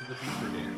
the Beaver Dam.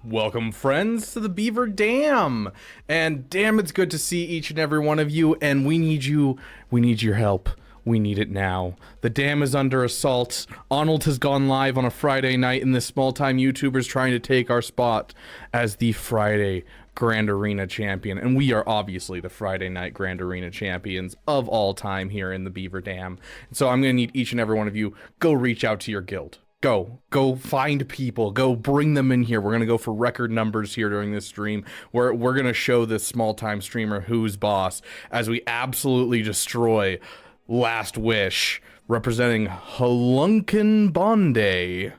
Welcome, friends, to the Beaver Dam, and damn, it's good to see each and every one of you, and we need you, we need your help. We need it now. The dam is under assault. Ahnald has gone live on a Friday night, and this small-time YouTuber's trying to take our spot as the Friday Grand Arena champion, and we are obviously the Friday night Grand Arena champions of all time here in the Beaver Dam. So I'm gonna need each and every one of you, go reach out to your guild. Go find people, go bring them in here. We're gonna go for record numbers here during this stream. We're gonna show this small-time streamer who's boss as we absolutely destroy Last Wish, representing Halunkin Bonde,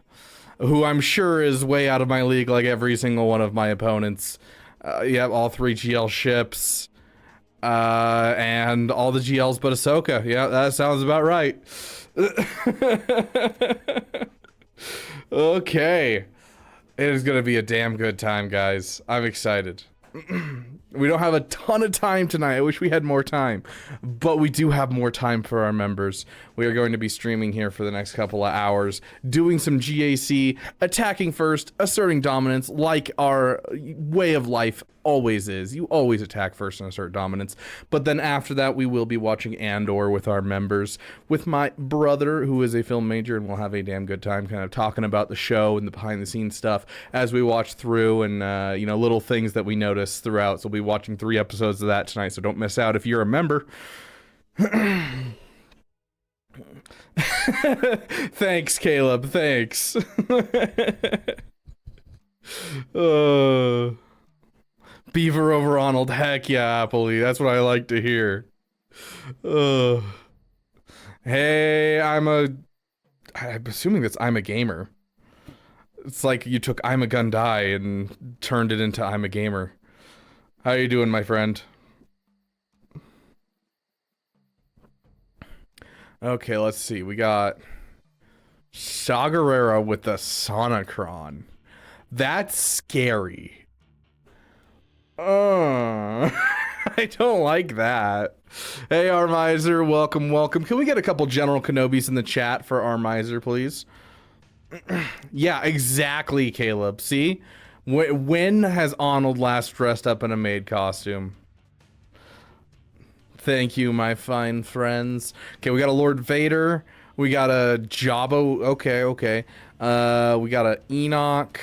who I'm sure is way out of my league like every single one of my opponents. Yeah, all 3 GL ships, and all the GLs but Ahsoka. Yeah, that sounds about right. Okay, it is gonna be a damn good time, guys. I'm excited. We don't have a ton of time tonight. I wish we had more time, but we do have more time for our members. We are going to be streaming here for the next couple of hours, doing some GAC, attacking first, asserting dominance like our way of life always is. You always attack first and assert dominance, but then after that we will be watching Andor with our members, with my brother who is a film major, and we'll have a damn good time kind of talking about the show and the behind the scenes stuff as we watch through, and you know, little things that we notice throughout. So we'll be watching 3 episodes of that tonight, so don't miss out if you're a member. Thanks, Caleb, thanks. Beaver over Ahnald, heck yeah, Appley, that's what I like to hear. Hey, I'm assuming that's I'm a gamer. It's like you took I'm a gun die and turned it into I'm a gamer. How you doing, my friend? Okay, let's see. We got Sagarera with the Sonicron. That's scary. I don't like that. Hey, Armiser, welcome, welcome. Can we get a couple General Kenobis in the chat for Armiser, please? Yeah, exactly, Caleb. See? When has Ahnald last dressed up in a maid costume? Thank you, my fine friends. Okay, we got a Lord Vader. We got a Jabba. Okay, okay. We got a Enoch.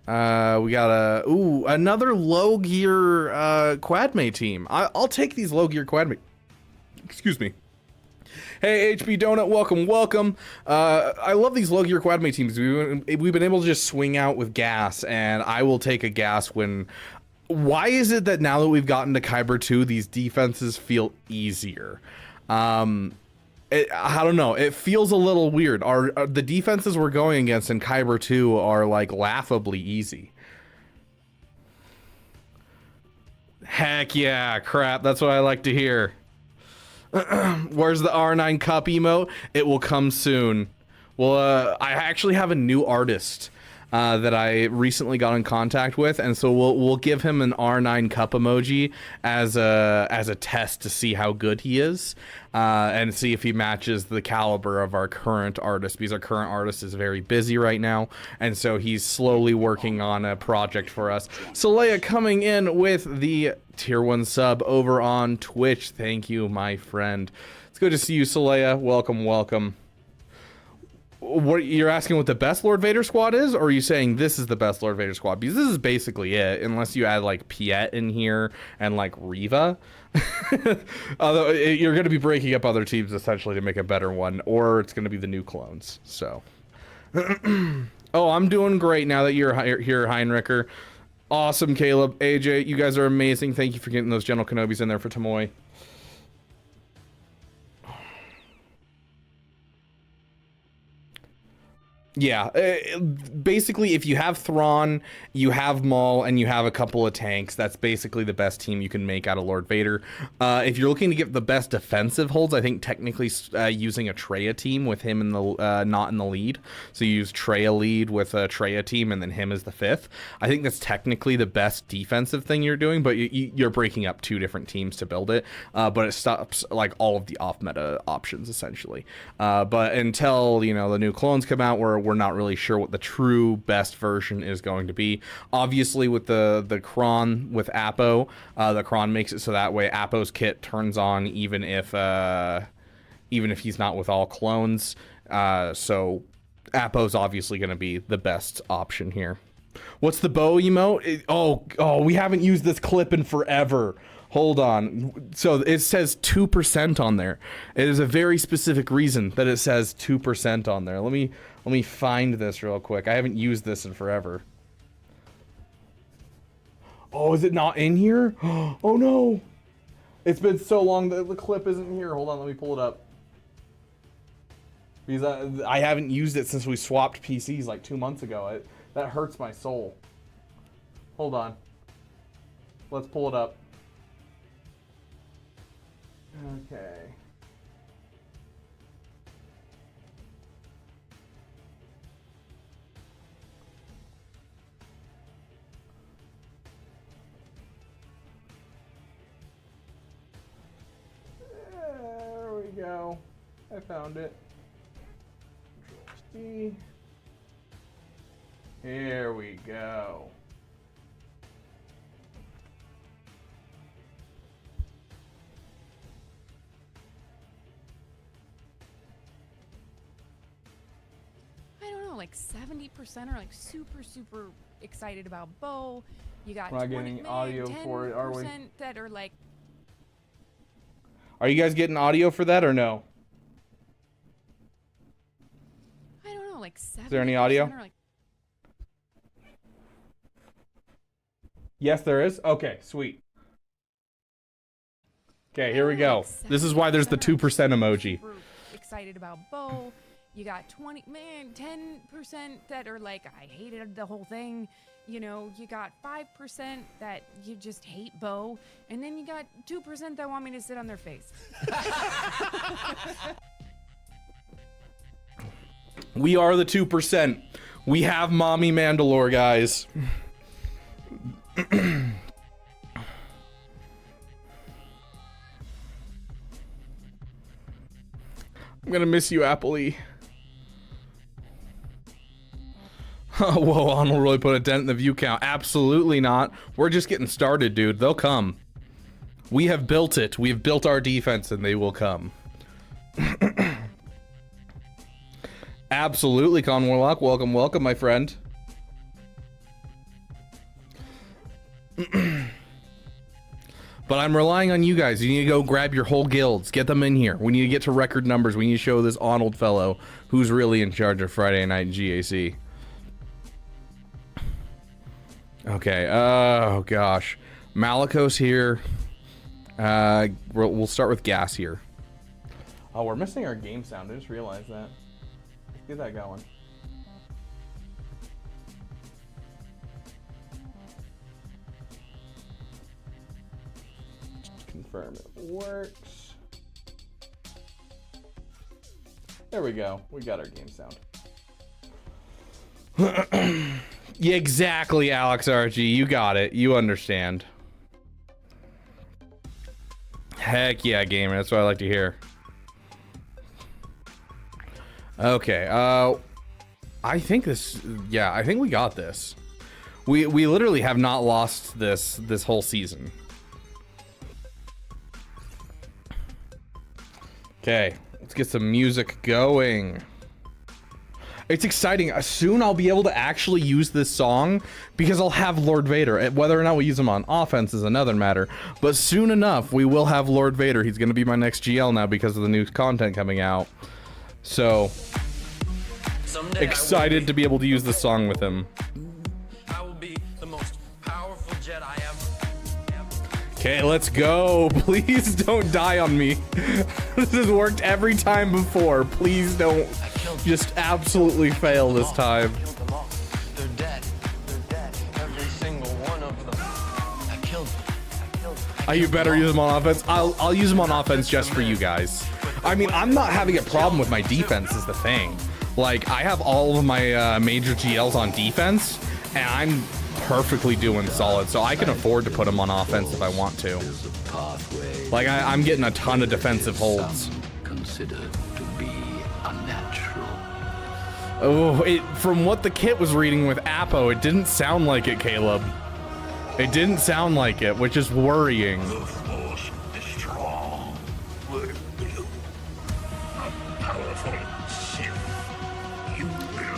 We got a another low gear Quadmate team. I'll take these low gear Quadmate. Excuse me. Hey, HB Donut, welcome, welcome. I love these low gear Quadmate teams. We've been able to just swing out with gas, and I will take a gas when. Why is it that now that we've gotten to Kyber 2, these defenses feel easier? I don't know. It feels a little weird. The defenses we're going against in Kyber 2 are like laughably easy. Heck yeah, crap. That's what I like to hear. Where's the R9 cup emote? It will come soon. Well, I actually have a new artist that I recently got in contact with, and so we'll give him an R9 cup emoji as a test to see how good he is, and see if he matches the caliber of our current artist, because our current artist is very busy right now, and so he's slowly working on a project for us. Leia coming in with the tier 1 sub over on Twitch. Thank you, my friend. It's good to see you, Leia. Welcome, welcome. What you're asking what the best Lord Vader squad is, or are you saying this is the best Lord Vader squad? Because this is basically it, unless you add like Piet in here and like Riva. Although you're going to be breaking up other teams essentially to make a better one, or it's going to be the new clones. So, oh, I'm doing great now that you're here, Heinricher. Awesome, Caleb, AJ, you guys are amazing. Thank you for getting those General Kenobis in there for Tamoy. Yeah, basically, if you have Thrawn, you have Maul, and you have a couple of tanks, that's basically the best team you can make out of Lord Vader. If you're looking to get the best defensive holds, I think technically using a Traya team with him in the not in the lead. So you use Traya lead with a Traya team, and then him as the 5th. I think that's technically the best defensive thing you're doing, but you're breaking up 2 different teams to build it. But it stops like all of the off-meta options essentially. But until the new clones come out, we're not really sure what the true best version is going to be. Obviously, with the Kron with Apo, the Kron makes it so that way Apo's kit turns on even if he's not with all clones. So Apo's obviously going to be the best option here. What's the bow emote? Oh, we haven't used this clip in forever. Hold on. So it says 2% on there. It is a very specific reason that it says 2% on there. Let me find this real quick. I haven't used this in forever. Oh, is it not in here? Oh no. It's been so long that the clip isn't here. Hold on, let me pull it up. Because I haven't used it since we swapped PCs like 2 months ago. That hurts my soul. Hold on. Let's pull it up. Okay. There we go. I found it. Control C. Here we go. Like 70% are like super excited about Bo. You got we're not getting audio for it, are we? That are like. Are you guys getting audio for that or no? I don't know, like 70%. Is there any audio? Are like... Yes, there is. Okay, sweet. Okay, here we go. Like this is why there's the 2% emoji. Excited about Bo. You got 10% that are like, I hated the whole thing. You got 5% that you just hate Bo. And then you got 2% that want me to sit on their face. We are the 2%. We have Mommy Mandalore, guys. I'm gonna miss you, Appley. Whoa, Ahnald really put a dent in the view count. Absolutely not. We're just getting started, dude. They'll come. We have built it. We have built our defense, and they will come. Absolutely, Con Warlock. Welcome, welcome, my friend. But I'm relying on you guys. You need to go grab your whole guilds. Get them in here. We need to get to record numbers. We need to show this Ahnald fellow who's really in charge of Friday night in GAC. Okay, oh gosh. Malicos here. We'll start with gas here. Oh, we're missing our game sound. I just realized that. Let's get that going. Just confirm it works. There we go. We got our game sound. Yeah, exactly, Alex RG. You got it. You understand. Heck yeah, gamer. That's what I like to hear. Okay. I think this. Yeah, I think we got this. We literally have not lost this whole season. Okay, let's get some music going. It's exciting. Soon I'll be able to actually use this song because I'll have Lord Vader. Whether or not we use him on offense is another matter. But soon enough, we will have Lord Vader. He's going to be my next GL now because of the new content coming out. So, excited to be able to use this song with him. I will be the most powerful Jedi ever. Okay, let's go. Please don't die on me. This has worked every time before. Please don't just absolutely fail this time. Killed them all. They're dead. They're dead. Every single one of them. I killed them. You better use them on offense. I'll use them on offense just for you guys. I mean, I'm not having a problem with my defense is the thing. Like, I have all of my major GLs on defense, and I'm perfectly doing solid, so I can afford to put them on offense if I want to. Like, I'm getting a ton of defensive holds. Considered to be unnatural. Oh, from what the kit was reading with Apo, it didn't sound like it, Caleb. It didn't sound like it, which is worrying. The Force is strong. With you, a powerful Sith, you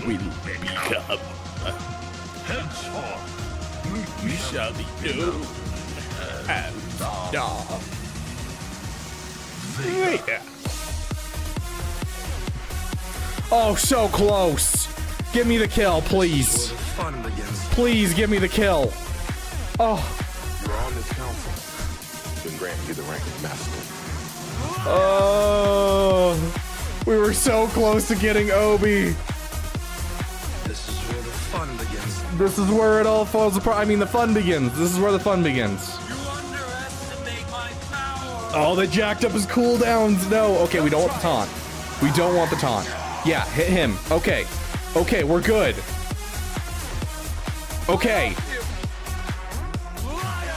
will become. Henceforth, we shall be known as Darth Vader. Oh, so close. Give me the kill, please. Fun begins. Please give me the kill. Oh. You're on this council. Been granted you the rank of master. Oh. We were so close to getting Obi. This is where the fun begins. This is where it all falls apart. I mean, the fun begins. This is where the fun begins. You underestimate my power. Oh, they jacked up his cooldowns. No. Okay, we don't want the taunt. We don't want the taunt. Yeah, hit him. Okay. Okay, we're good. Okay.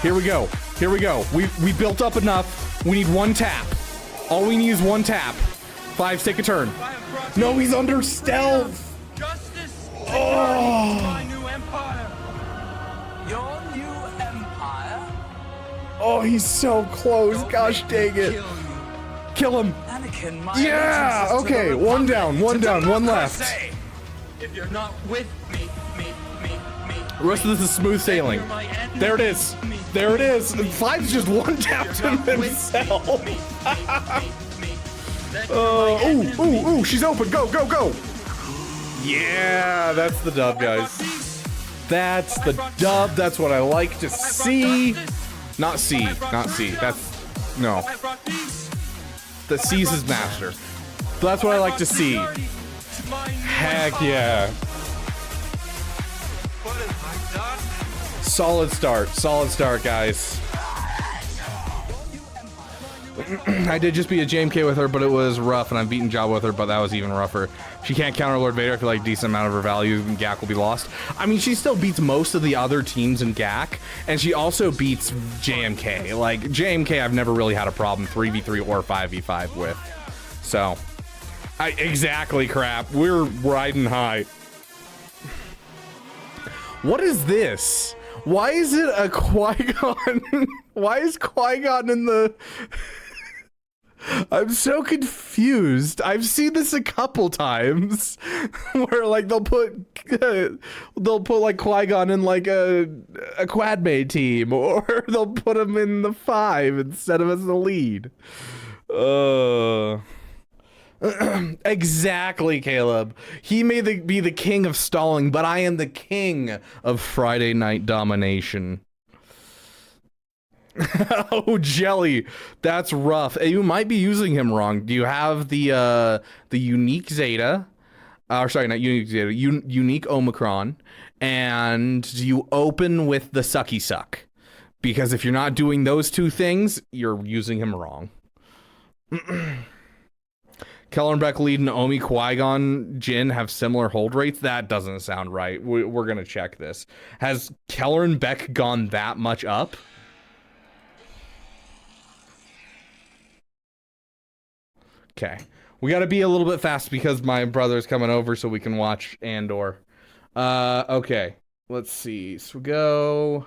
Here we go. Here we go. We built up enough. We need one tap. All we need is one tap. 5, take a turn. No, he's under stealth. Justice. Oh. My new empire. Your new empire. Oh, he's so close. Gosh dang it. Kill him. Anakin, my Yeah. allegiance is to Okay. the One Republic. down. One To down. One left. democracy. If you're not with me. The rest of this is smooth sailing. There it is. There it is. And 5's just one tapped him himself. Ooh, she's open. Go, go, go. Yeah, that's the dub, guys. That's the dub. That's what I like to see. Not C. Not C. That's... No. The C's his master. That's what I like to see. Heck yeah. Solid start, guys. I did just beat a JMK with her, but it was rough, and I've beaten Jabba with her, but that was even rougher. She can't counter Lord Vader. I feel like a decent amount of her value in GAC will be lost. I mean, she still beats most of the other teams in GAC, and she also beats JMK. Like, JMK I've never really had a problem 3v3 or 5v5 with. So, exactly, crap. We're riding high. What is this? Why is it a Qui-Gon? Why is Qui-Gon in the... I'm so confused. I've seen this a couple times where like they'll put like Qui-Gon in like a quad mate team, or they'll put him in the 5 instead of as the lead. Exactly, Caleb. He may be the king of stalling, but I am the king of Friday Night Domination. Oh, Jelly, that's rough. You might be using him wrong. Do you have the unique Zeta? Or sorry, not unique Zeta. Unique Omicron, and do you open with the Sucky Suck? Because if you're not doing those two things, you're using him wrong. Kellerbeck, Lead, Naomi, Qui-Gon, Jin have similar hold rates. That doesn't sound right. We're going to check this. Has Keller and Beck gone that much up? Okay. We got to be a little bit fast because my brother's coming over so we can watch Andor. Okay. Let's see. So we go...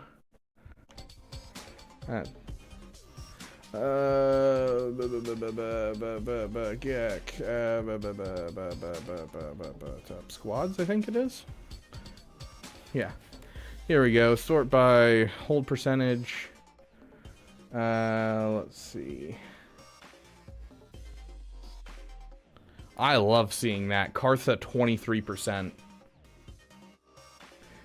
GAC. Top squads, I think it is. Yeah. Here we go. Sort by hold percentage. Let's see. I love seeing that. Kartha 23%.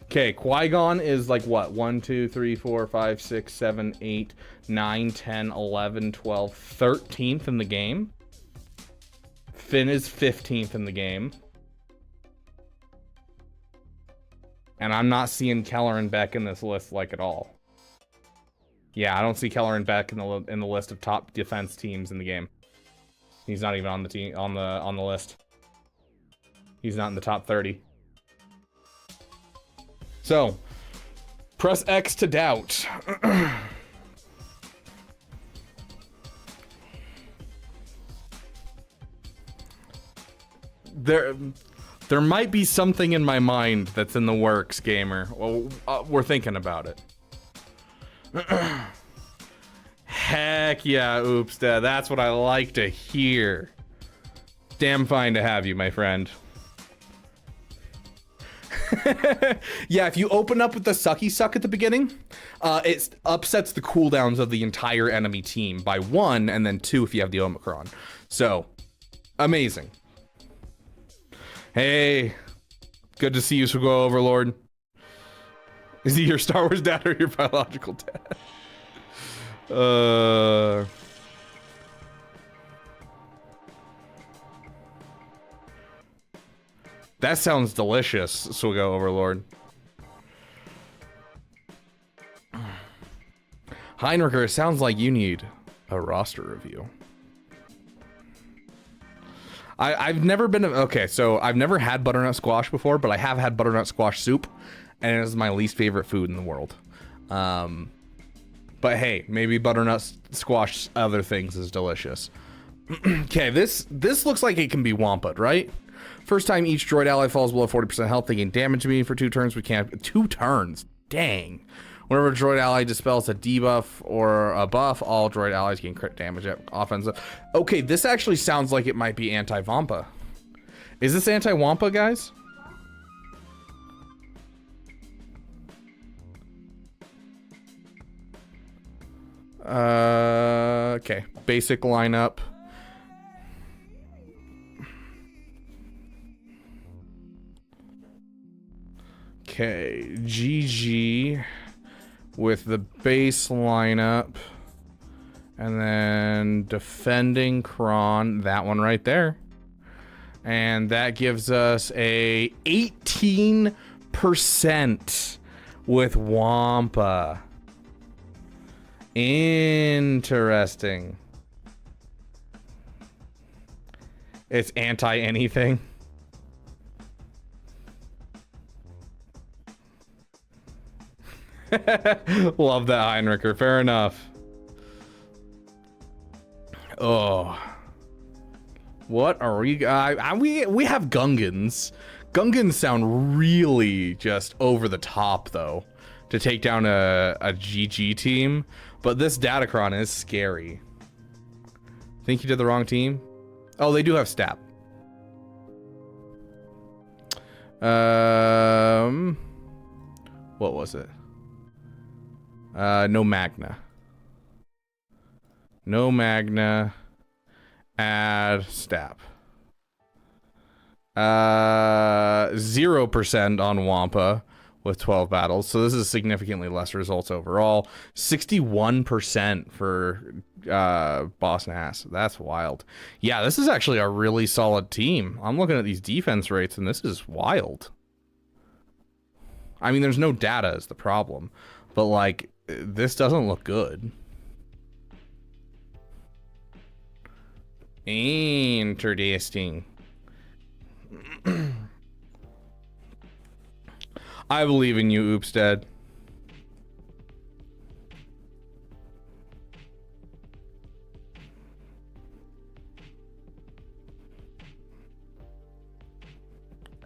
Okay, Qui-Gon is like what? 1, 2, 3, 4, 5, 6, 7, 8, 9, 10, 11, 12, 13th in the game. Finn is 15th in the game. And I'm not seeing Keller and Beck in this list like at all. Yeah, I don't see Keller and Beck in the list of top defense teams in the game. He's not even on the team on the list. He's not in the top 30. So, press X to doubt. There might be something in my mind that's in the works, gamer. Well, we're thinking about it. Heck yeah, Oopsta. That's what I like to hear. Damn fine to have you, my friend. Yeah, if you open up with the sucky suck at the beginning, it upsets the cooldowns of the entire enemy team by 1, and then 2 if you have the Omicron. So, amazing. Hey, good to see you, Sugo Overlord. Is he your Star Wars dad or your biological dad? That sounds delicious, Sugo Overlord. Heinricher, it sounds like you need a roster review. I've never been... Okay, so I've never had butternut squash before, but I have had butternut squash soup, and it is my least favorite food in the world. But hey, maybe butternut squash other things is delicious. Okay, this looks like it can be wampa'd, right? First time each droid ally falls below 40% health, they gain damage to me for 2 turns. We can't... 2 turns? Dang. Whenever a droid ally dispels a debuff or a buff, all droid allies gain crit damage at offensive. Okay, this actually sounds like it might be anti-Wampa. Is this anti-Wampa, guys? Okay. Basic lineup. Okay, GG with the base lineup, and then defending Kron, that one right there, and that gives us a 18% with Wampa. Interesting. It's anti anything. Love that, Heinricher. Fair enough. Oh, what are we? We have Gungans. Gungans sound really just over the top, though, to take down a GG team. But this Datacron is scary. Think you did the wrong team? Oh, they do have stab. What was it? No Magna. No Magna. Add stab. 0% on Wampa with 12 battles. So this is significantly less results overall. 61% for Boss Nass. That's wild. Yeah, this is actually a really solid team. I'm looking at these defense rates and this is wild. I mean, there's no data is the problem, but like, this doesn't look good. Interesting. I believe in you, Oopstead.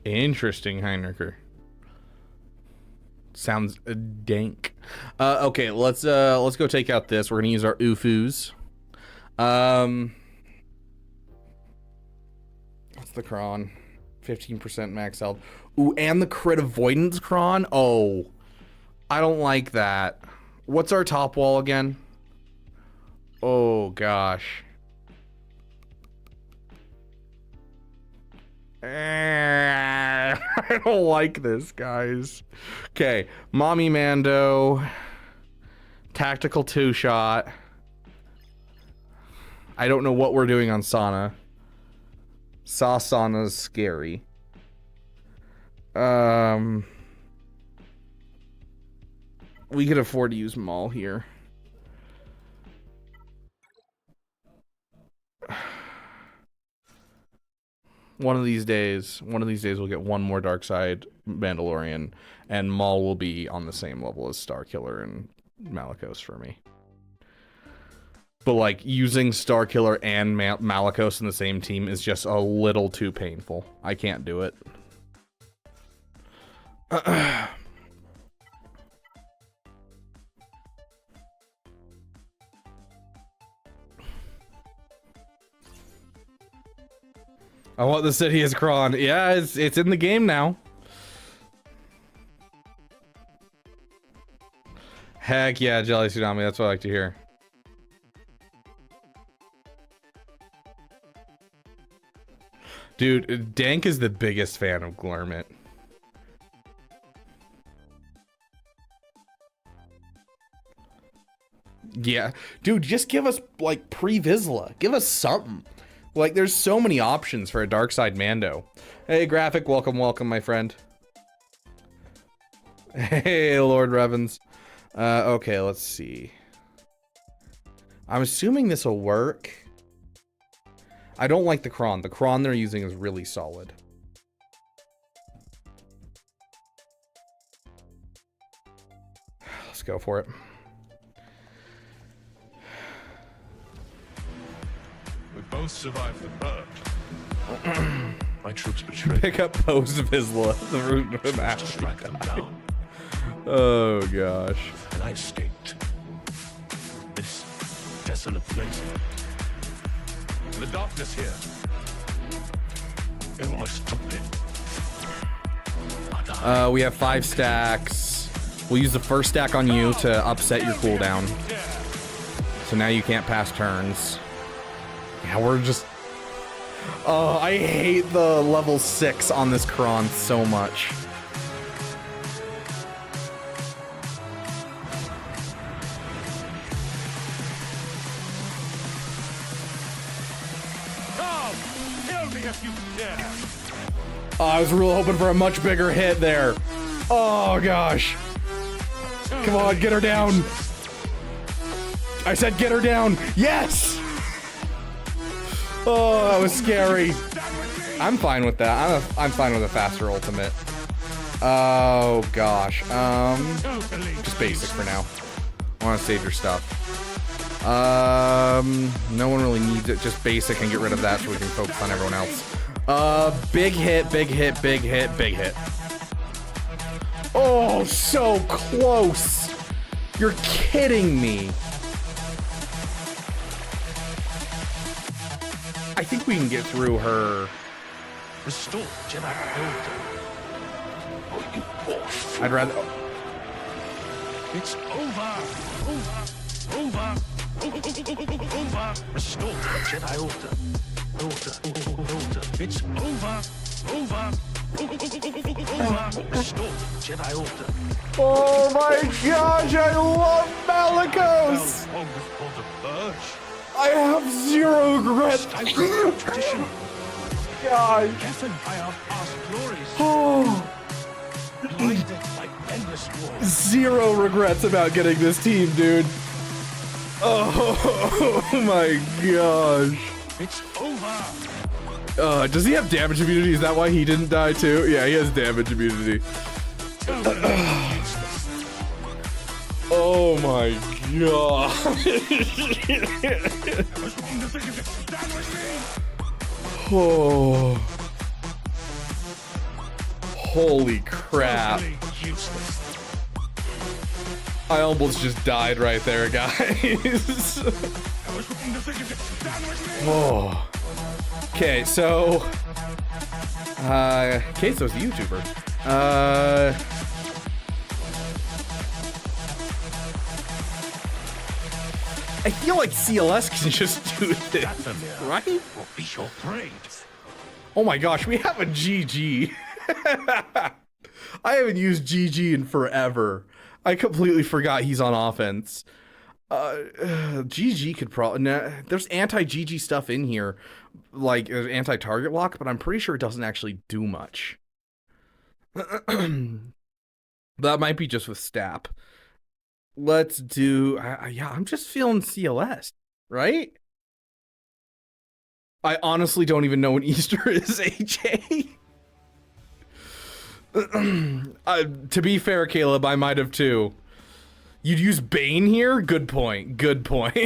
Interesting, Heinricher. Sounds dank. Okay, let's go take out this. We're gonna use our Oofus. What's the cron? 15% max health. Ooh, and the crit avoidance cron? Oh, I don't like that. What's our top wall again? Oh, gosh. I don't like this, guys. Okay, Mommy Mando. Tactical 2-shot. I don't know what we're doing on Sana. Sasana's scary. We could afford to use Maul here. One of these days we'll get one more Dark Side Mandalorian, and Maul will be on the same level as Starkiller and Malicos for me. But like using Starkiller and Malicos in the same team is just a little too painful. I can't do it. I want the city as Kron. Yeah, it's in the game now. Heck yeah, Jelly Tsunami. That's what I like to hear. Dude, Dank is the biggest fan of Glurmit. Yeah, dude, just give us like pre-Vizsla. Give us something. Like, there's so many options for a Darkside Mando. Hey, Graphic, welcome, my friend. Hey, Lord Revens. Okay, let's see. I'm assuming this will work. I don't like the Kron. The Kron they're using is really solid. Let's go for it. We both survived the burn. My troops betrayed. Pick up Post Vizsla, the root of the map. Strike them down, Oh gosh. and I escaped. This desolate place. The darkness here. It was stupid. We have 5 stacks. We'll use the first stack on you to upset your cooldown. So now you can't pass turns. Yeah, we're just... Oh, I hate the level 6 on this Kron so much. Come, kill me if you dare. Oh, I was really hoping for a much bigger hit there. Oh, gosh. Come on, get her down. I said get her down. Yes! Oh, that was scary. I'm fine with that. I'm fine with a faster ultimate. Oh, gosh. Just basic for now. I want to save your stuff. No one really needs it. Just basic and get rid of that so we can focus on everyone else. Big hit, big hit, big hit, big hit. Oh, so close. You're kidding me. I think we can get through her. Restore Jedi order. Oh, you poor fool. I'd rather... It's over. Over. Restore Jedi order. Order. It's over. Restore Jedi order. Oh my gosh, I love Malicos! How long before the purge? I have zero regrets. Tradition. God. Deafened by our past glories. Oh, Blinded by endless war. zero regrets about getting this team, dude. Oh my gosh. It's over. Does he have damage immunity? Is that why he didn't die too? Yeah, he has damage immunity. Oh my god. Oh. Holy crap. I almost just died right there, guys. Oh. Okay, so Queso's the YouTuber. I feel like CLS can just do this, right? Will be your brain. Oh my gosh, we have a GG. I haven't used GG in forever. I completely forgot he's on offense. GG could probably... there's anti-GG stuff in here, like anti-target lock, but I'm pretty sure it doesn't actually do much. That might be just with Stap. Let's do... yeah, I'm just feeling CLS, right? I honestly don't even know when Easter is, AJ. To be fair, Caleb, I might have too. You'd use Bane here? Good point. Good point.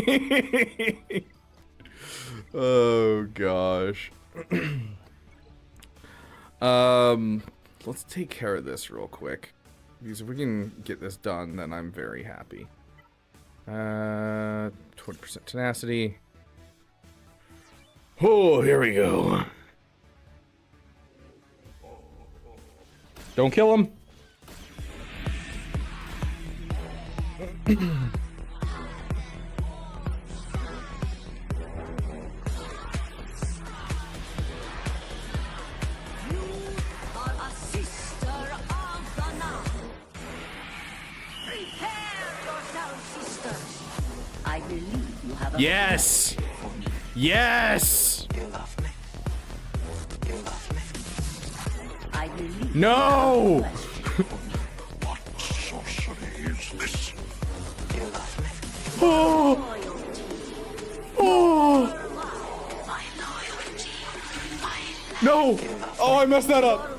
Oh gosh. Let's take care of this real quick. Because if we can get this done, then I'm very happy. 20% tenacity. Oh, here we go. Don't kill him. Yes! Yes! You love me. You love me. I believe. No! What sorcery is this? You love me. Oh! Oh! My loyalty. My No! Oh, I messed that up.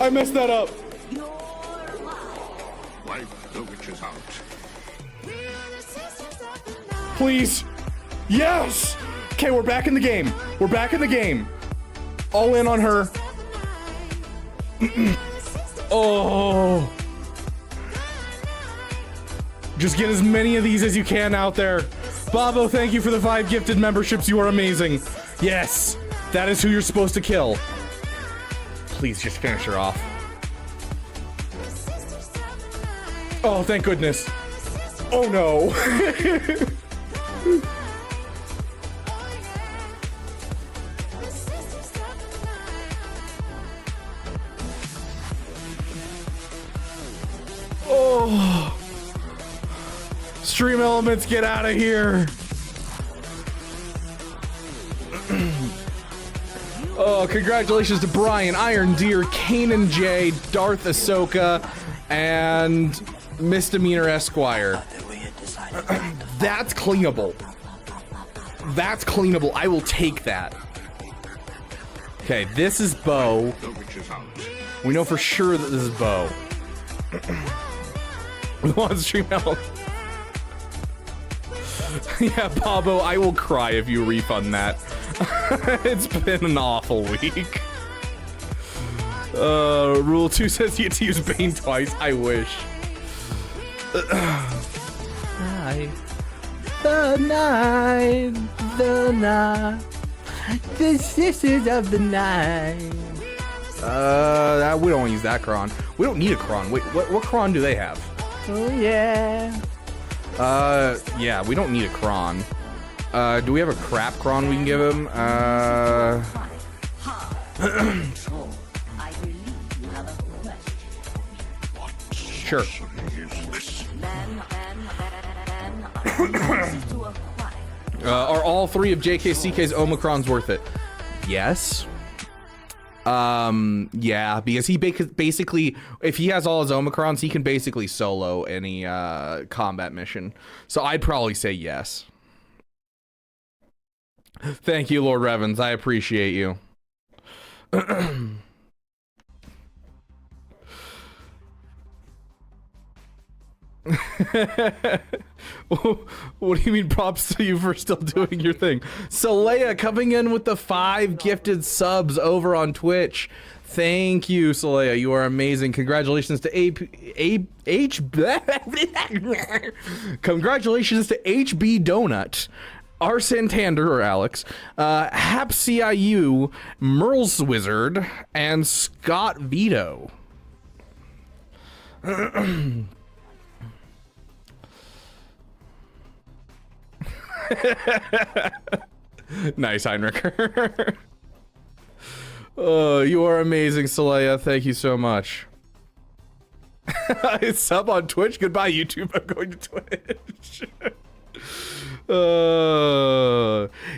I messed that up. Wipe the witches out. Please. Yes! Okay, we're back in the game. We're back in the game. All in on her. Oh. Just get as many of these as you can out there. Bobo, thank you for the 5 gifted memberships. You are amazing. Yes, that is who you're supposed to kill. Please just finish her off. Oh, thank goodness. Oh no. Oh. Stream Elements, get out of here. Oh, congratulations to Brian, Iron Deer, Kanan J, Darth Ahsoka, and Misdemeanor Esquire. That's cleanable. That's cleanable. I will take that. Okay, this is Bo. We know for sure that this is Bo. We want to stream out. Yeah, Bobo, I will cry if you refund that. It's been an awful week. Rule 2 says you get to use Bane twice. I wish. Night. The night. The night. The sisters of the night. We don't use that cron. We don't need a cron. Wait, what cron do they have? Oh yeah. Yeah, we don't need a cron. Do we have a crap cron we can give him? Sure. Are all 3 of JKCK's Omicrons worth it? Yes. Yeah, because he basically, if he has all his Omicrons, he can basically solo any combat mission. So I'd probably say yes. Thank you, Lord Revens. I appreciate you. What do you mean props to you for still doing your thing? Soleil coming in with the 5 gifted subs over on Twitch. Thank you, Soleil. You are amazing. Congratulations to Congratulations to HB Donut, R. Santander or Alex, Hap CIU, Merle's Wizard, and Scott Vito. Nice, Heinrich. Oh, you are amazing, Soleil. Thank you so much. Sub on Twitch. Goodbye, YouTube. I'm going to Twitch.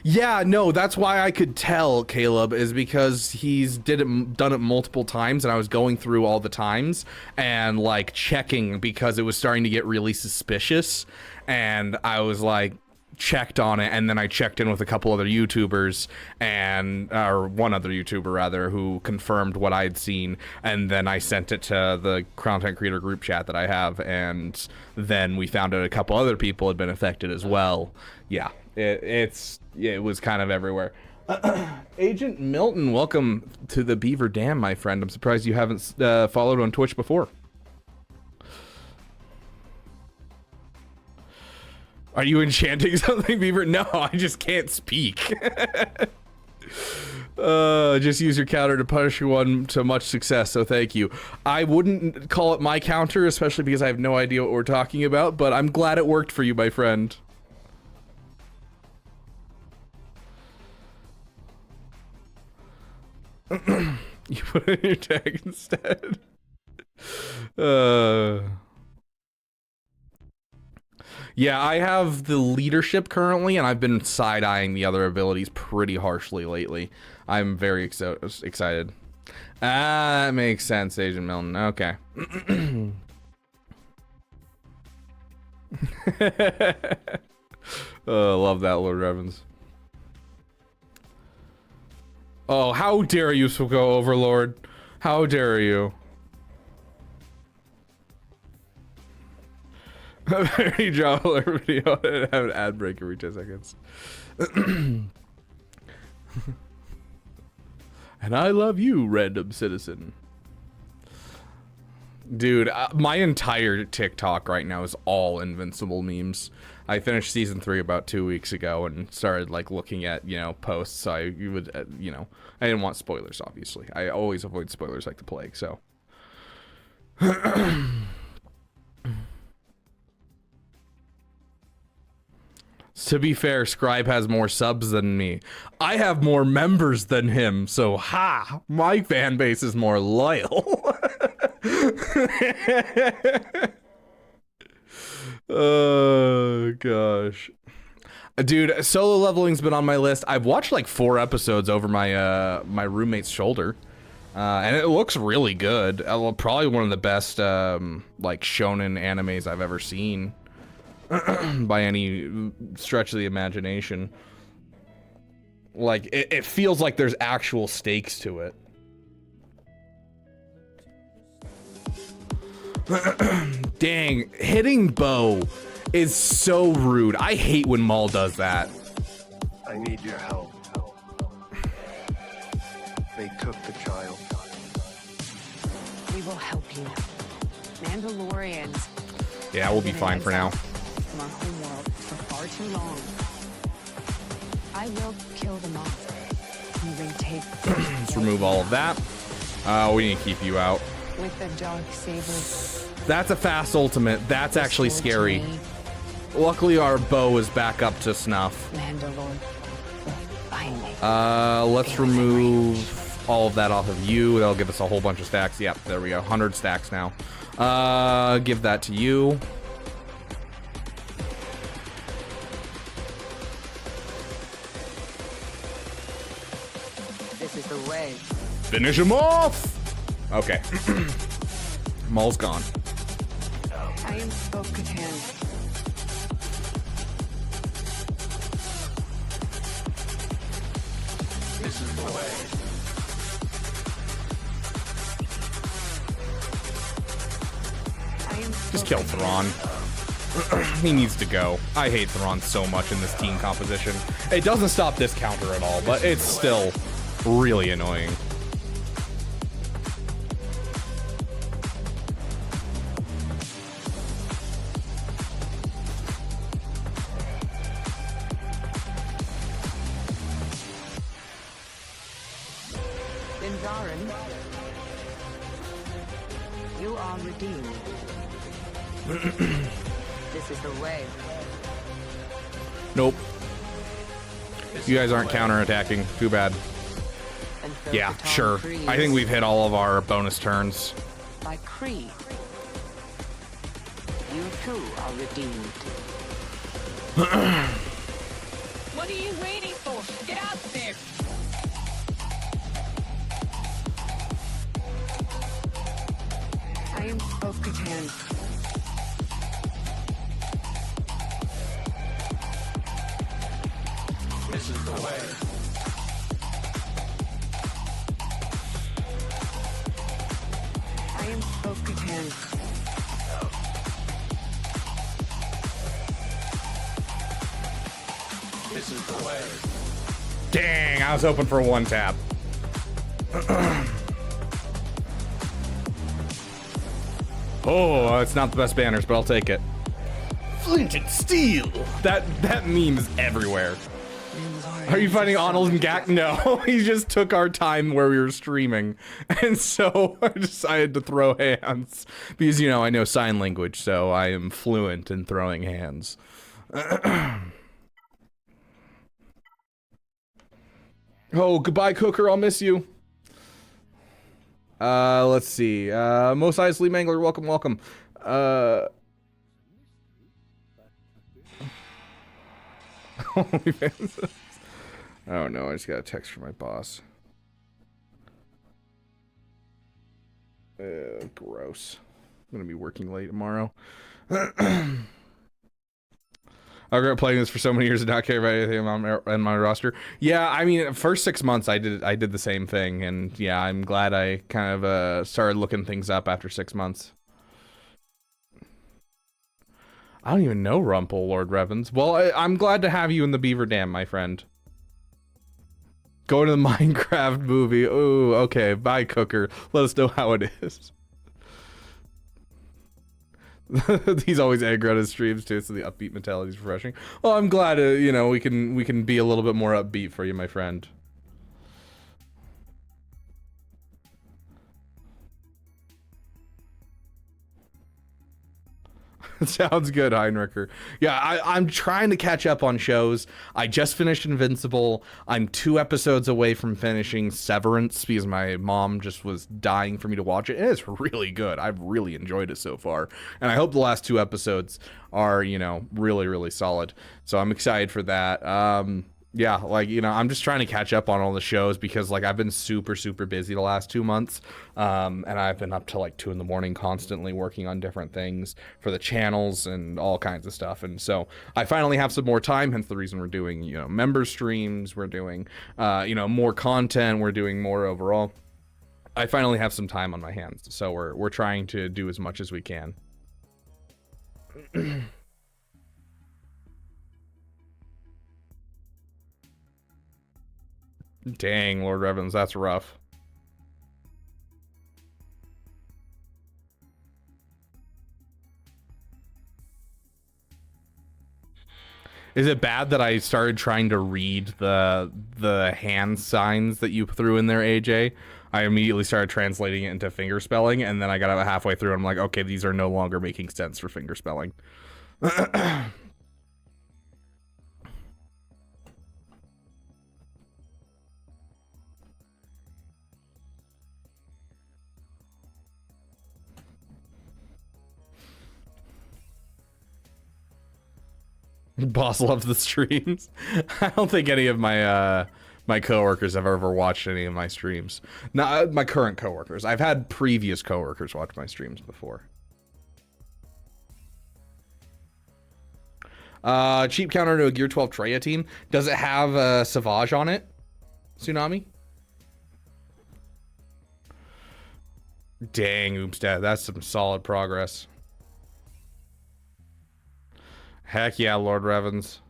Yeah, no, that's why I could tell, Caleb, is because he's done it multiple times, and I was going through all the times and like checking because it was starting to get really suspicious, and I was like checked on it, and then I checked in with a couple other YouTubers or one other YouTuber rather, who confirmed what I'd seen, and then I sent it to the content creator group chat that I have, and then we found out a couple other people had been affected as well. Yeah, it was kind of everywhere. Agent Milton, welcome to the Beaver Dam, my friend. I'm surprised you haven't followed on Twitch before. Are you enchanting something, Beaver? No, I just can't speak. Just use your counter to punish one to much success, so thank you. I wouldn't call it my counter, especially because I have no idea what we're talking about, but I'm glad it worked for you, my friend. You put in your tag instead. Yeah, I have the leadership currently, and I've been side-eyeing the other abilities pretty harshly lately. I'm very excited. That makes sense, Agent Milton. Okay. Love that, Lord Evans. Oh, how dare you go, Overlord? How dare you? You drop a video and have an ad break every 10 seconds. And I love you, random citizen. Dude, my entire TikTok right now is all Invincible memes. I finished season 3 about 2 weeks ago and started like looking at, posts. So I didn't want spoilers, obviously. I always avoid spoilers like the plague, so. To be fair, Scribe has more subs than me. I have more members than him, so my fan base is more loyal. Oh, gosh. Dude, solo leveling's been on my list. I've watched like 4 episodes over my my roommate's shoulder. And it looks really good. Probably one of the best like shonen animes I've ever seen. By any stretch of the imagination. Like, it feels like there's actual stakes to it. Dang, hitting Bo is so rude. I hate when Maul does that. I need your help. They took the child. We will help you. Mandalorians. Yeah, we'll be fine for now. From our home world for far too long. I will kill them all. And retake. Let's remove all of that. We need to keep you out. With the dark saber. That's a fast ultimate. That's actually scary. Luckily, our bow is back up to snuff. Let's remove all of that off of you. That'll give us a whole bunch of stacks. Yep, there we go. 100 stacks now. Give that to you. This is the way. Finish him off! Okay. Maul's gone. I am Bo-Katan. Just kill Thrawn. He needs to go. I hate Thrawn so much in this team composition. It doesn't stop this counter at all, but it's still really annoying. Inzarin, you are redeemed. This is the way. Nope. You guys aren't counterattacking. Too bad. And fill Yeah, the tall sure. trees I think we've hit all of our bonus turns. by creed. You too are redeemed. What are you waiting for? Get out there! I am Bo-Katan. This is the way. I am Bo-Katan. This is the way. Dang, I was hoping for a one tap. Oh, it's not the best banners, but I'll take it. Flint and steel. That meme is everywhere. Are you fighting Ahnald and GAC? No, he just took our time where we were streaming, and so I decided to throw hands because, you know, I know sign language, so I am fluent in throwing hands. Oh, goodbye, Cooker. I'll miss you. Let's see. Mos Eisley Mangler, welcome, welcome. OnlyFans. Oh no, I just got a text from my boss. Gross. I'm gonna be working late tomorrow. I regret playing this for so many years and not care about anything on my roster. Yeah, I mean, first 6 months I did the same thing, and yeah, I'm glad I kind of started looking things up after 6 months. I don't even know Rumpel, Lord Revens. Well, I'm glad to have you in the Beaver Dam, my friend. Going to the Minecraft movie. Ooh, okay. Bye, Cooker. Let us know how it is. He's always aggro at his streams too, so the upbeat mentality is refreshing. Well, I'm glad you know, we can be a little bit more upbeat for you, my friend. Sounds good, Heinricher. Yeah, I'm trying to catch up on shows. I just finished Invincible. I'm 2 episodes away from finishing Severance because my mom just was dying for me to watch it. And it's really good. I've really enjoyed it so far. And I hope the last 2 episodes are, you know, really, really solid. So I'm excited for that. Yeah, like, you know, I'm just trying to catch up on all the shows because, like, I've been super, super busy the last 2 months. And I've been up to like 2 in the morning constantly working on different things for the channels and all kinds of stuff. And so I finally have some more time, hence the reason we're doing, you know, member streams, we're doing, you know, more content, we're doing more overall. I finally have some time on my hands. So we're trying to do as much as we can. Dang, Lord Revens, that's rough. Is it bad that I started trying to read the hand signs that you threw in there, AJ? I immediately started translating it into finger spelling, and then I got about halfway through and I'm like, okay, these are no longer making sense for finger spelling. Boss loves the streams. I don't think any of my my coworkers have ever watched any of my streams. Not my current coworkers. I've had previous coworkers watch my streams before. Cheap counter to a Gear 12 Treya team. Does it have Savage on it? Tsunami? Dang, Oopstat, that's some solid progress. Heck yeah, Lord Revens.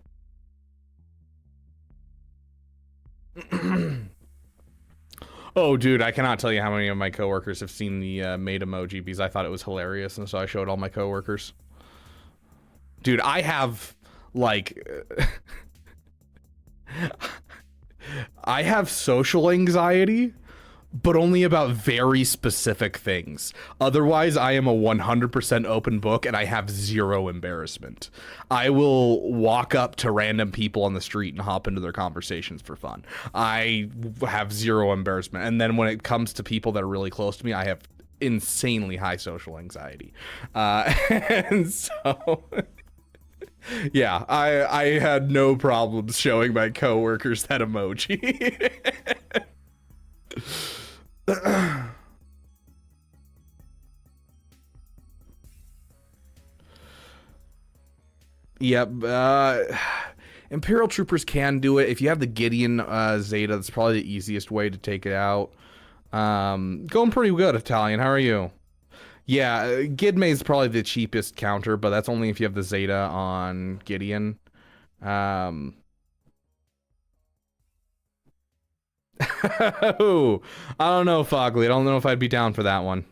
Oh, dude, I cannot tell you how many of my coworkers have seen the maid emoji because I thought it was hilarious, and so I showed all my coworkers. Dude, I have, like... I have social anxiety, but only about very specific things. Otherwise, I am a 100% open book, and I have zero embarrassment. I will walk up to random people on the street and hop into their conversations for fun. I have zero embarrassment. And then when it comes to people that are really close to me, I have insanely high social anxiety. And so... Yeah, I had no problems showing my coworkers that emoji. Yep. Imperial Troopers can do it. If you have the Gideon Zeta, that's probably the easiest way to take it out. Going pretty good, Italian. How are you? Yeah, Gidme is probably the cheapest counter, but that's only if you have the Zeta on Gideon. Oh, I don't know, Fogley. I don't know if I'd be down for that one.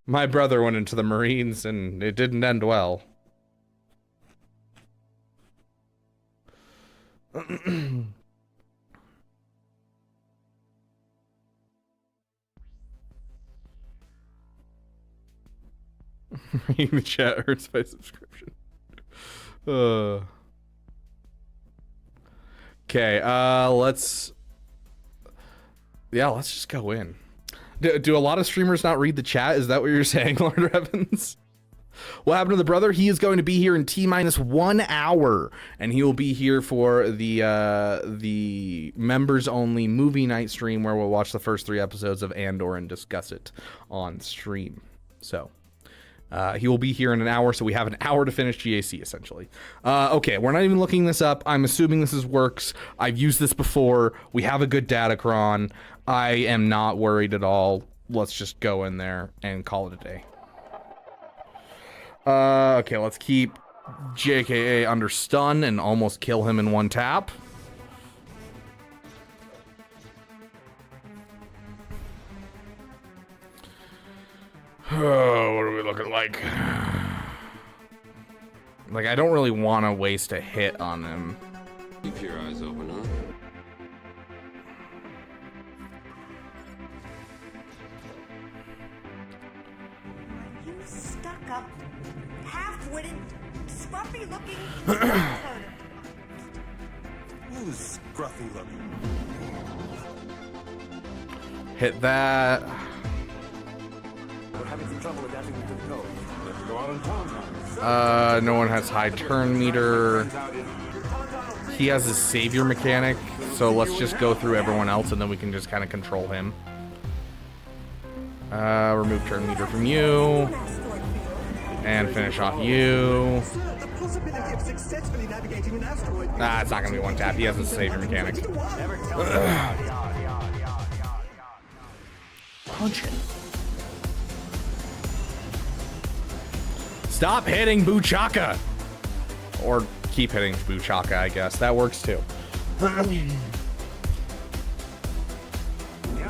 My brother went into the Marines, and it didn't end well. Reading the chat hurts my subscription. Okay, let's just go in. Do a lot of streamers not read the chat? Is that what you're saying, Lord Evans? What happened to the brother? He is going to be here in T-1 hour, and he will be here for the members only movie night stream where we'll watch the first 3 episodes of Andor and discuss it on stream. So he will be here in an hour, so we have an hour to finish GAC, essentially. Okay, we're not even looking this up. I'm assuming this works. I've used this before. We have a good datacron. I am not worried at all. Let's just go in there and call it a day. Okay, let's keep JKA under stun and almost kill him in one tap. Oh, what are we looking like? Like, I don't really want to waste a hit on him. Keep your eyes open, huh? You stuck up, half-witted, scruffy-looking Who's scruffy looking? Hit that. We're having some trouble adapting to the code. Let's go out on Tauntaun. No one has high turn meter. He has his savior mechanic, so let's just go through everyone else and then we can just kind of control him. Remove turn meter from you. And finish off you. Nah, it's not gonna be one tap. He has his savior mechanic. Punch it. Stop hitting Buchaka! Or keep hitting Buchaka, I guess. That works too.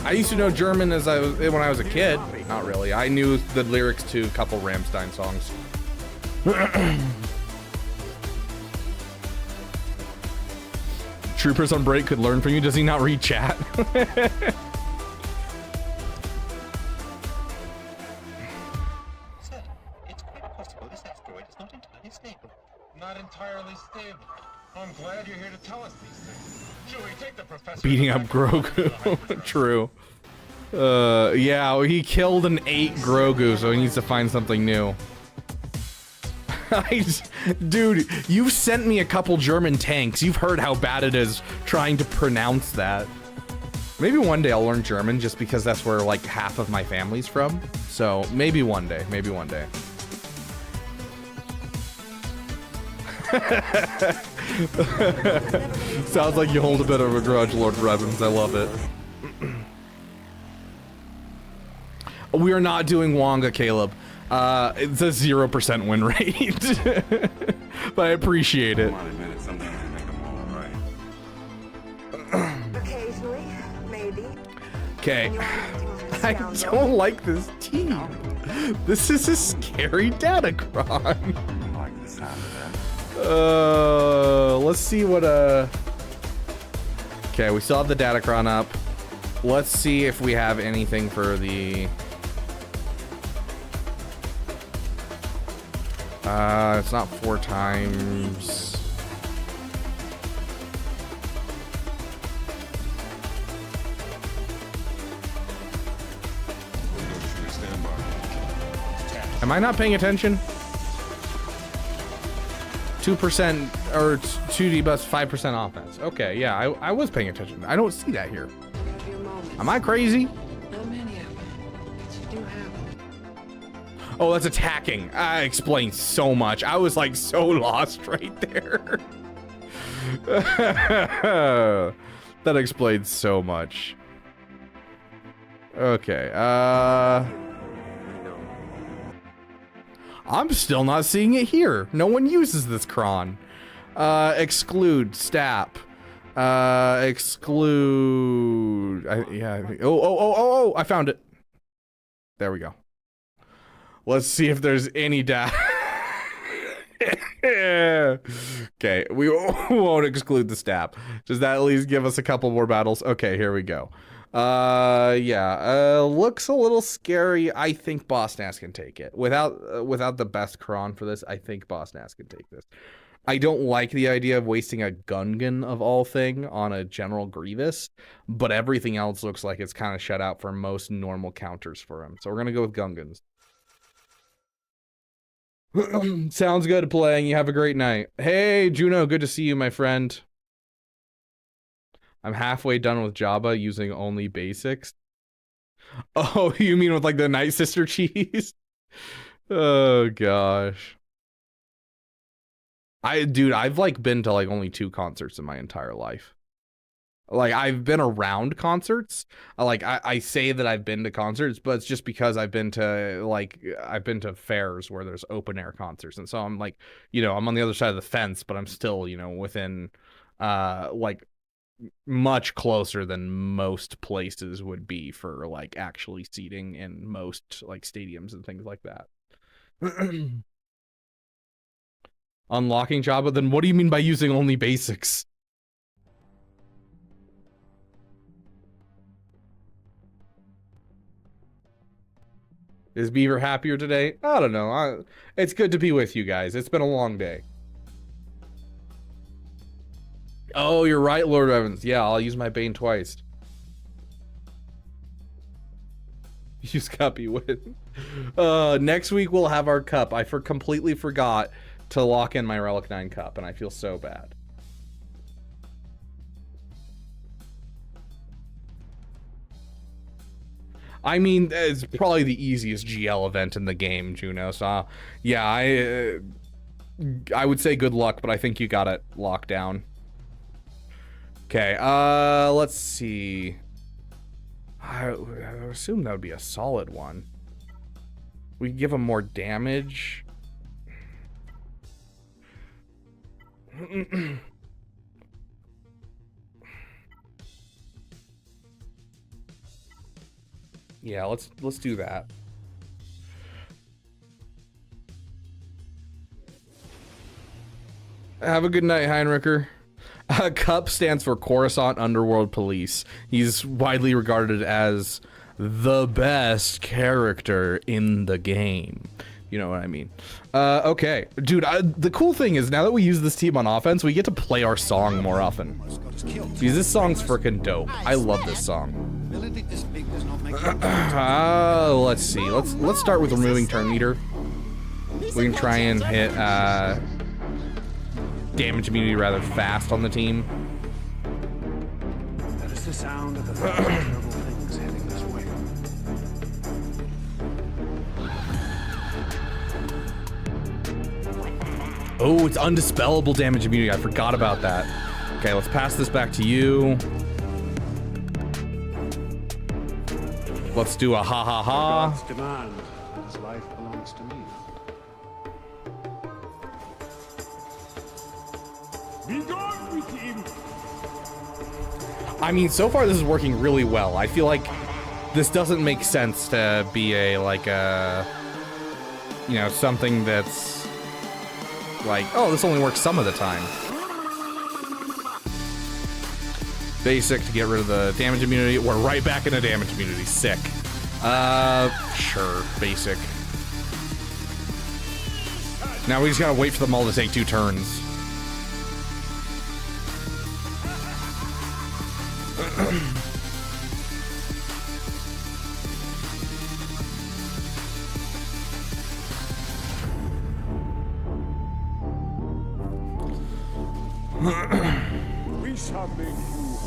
I used to know German when I was a kid. Not really. I knew the lyrics to a couple Rammstein songs. Troopers on break could learn from you. Does he not read chat? Not entirely stable. I'm glad you're here to tell us these things. Chewie, take the professor. Beating up Grogu. True. Yeah, he killed an 8 Grogu, so he needs to find something new. Dude, you've sent me a couple German tanks. You've heard how bad it is trying to pronounce that. Maybe one day I'll learn German just because that's where like half of my family's from. So maybe one day, maybe one day. Sounds like you hold a bit of a grudge, Lord Revens. I love it. We are not doing Wonga, Caleb. It's a 0% win rate. But I appreciate it. Occasionally, maybe. Okay. When you're acting like a I scoundrel. don't like this team. This is a scary Datacron. Let's see what okay, we still have the Datacron up. Let's see if we have anything for the it's not 4 times. Am I not paying attention? 2% or 2 debuffs, 5% offense. Okay, yeah, I was paying attention. I don't see that here. Am I crazy? Not many of them, but you do have them. Oh, that's attacking. I explained so much. I was like so lost right there. That explains so much. Okay, I'm still not seeing it here. No one uses this cron. Exclude, stap. Exclude. Oh, I found it. There we go. Let's see if there's any data. Okay, we won't exclude the stap. Does that at least give us a couple more battles? Okay, here we go. Yeah, looks a little scary. I think Boss Nass can take it. Without the best cron for this, I think Boss Nass can take this. I don't like the idea of wasting a Gungan of all thing on a General Grievous, but everything else looks like it's kind of shut out for most normal counters for him. So we're gonna go with Gungans. Sounds good playing. You have a great night. Hey, Juno, good to see you, my friend. I'm halfway done with Jabba using only basics. Oh, you mean with like the Night Sister cheese? Oh gosh. Dude, I've like been to like only 2 concerts in my entire life. Like I've been around concerts. I say that I've been to concerts, but it's just because I've been to fairs where there's open air concerts. And so I'm like, you know, I'm on the other side of the fence, but I'm still, you know, within like much closer than most places would be for like actually seating in most like stadiums and things like that. Unlocking Jabba, then what do you mean by using only basics? Is Beaver happier today? I don't know. It's good to be with you guys. It's been a long day. Oh, you're right, Lord Evans. Yeah, I'll use my Bane twice. Use cup, you win. Next week we'll have our cup. I completely forgot to lock in my Relic 9 cup, and I feel so bad. I mean, it's probably the easiest GL event in the game, Juno. So, yeah, I would say good luck, but I think you got it locked down. Okay, let's see. I assume that would be a solid one. We can give him more damage. Yeah, let's do that. Have a good night, Heinricher. CUP stands for Coruscant Underworld Police. He's widely regarded as the best character in the game. You know what I mean? Okay. Dude, the cool thing is now that we use this team on offense, we get to play our song more often. Because this song's freaking dope. I love this song. Let's see. Let's start with removing turn meter. We can try and hit damage immunity rather fast on the team. That is the sound of the terrible things heading this way. Oh, it's undispellable damage immunity. I forgot about that. Okay, let's pass this back to you. Let's do a ha ha ha. God's demand that his life belongs to me. Be gone with him. I mean, so far this is working really well. I feel like this doesn't make sense to be a, like a, you know, something that's like, oh, this only works some of the time. Basic to get rid of the damage immunity. We're right back into damage immunity. Sick. Sure. Basic. Now we just gotta wait for them all to take 2 turns. We shall make you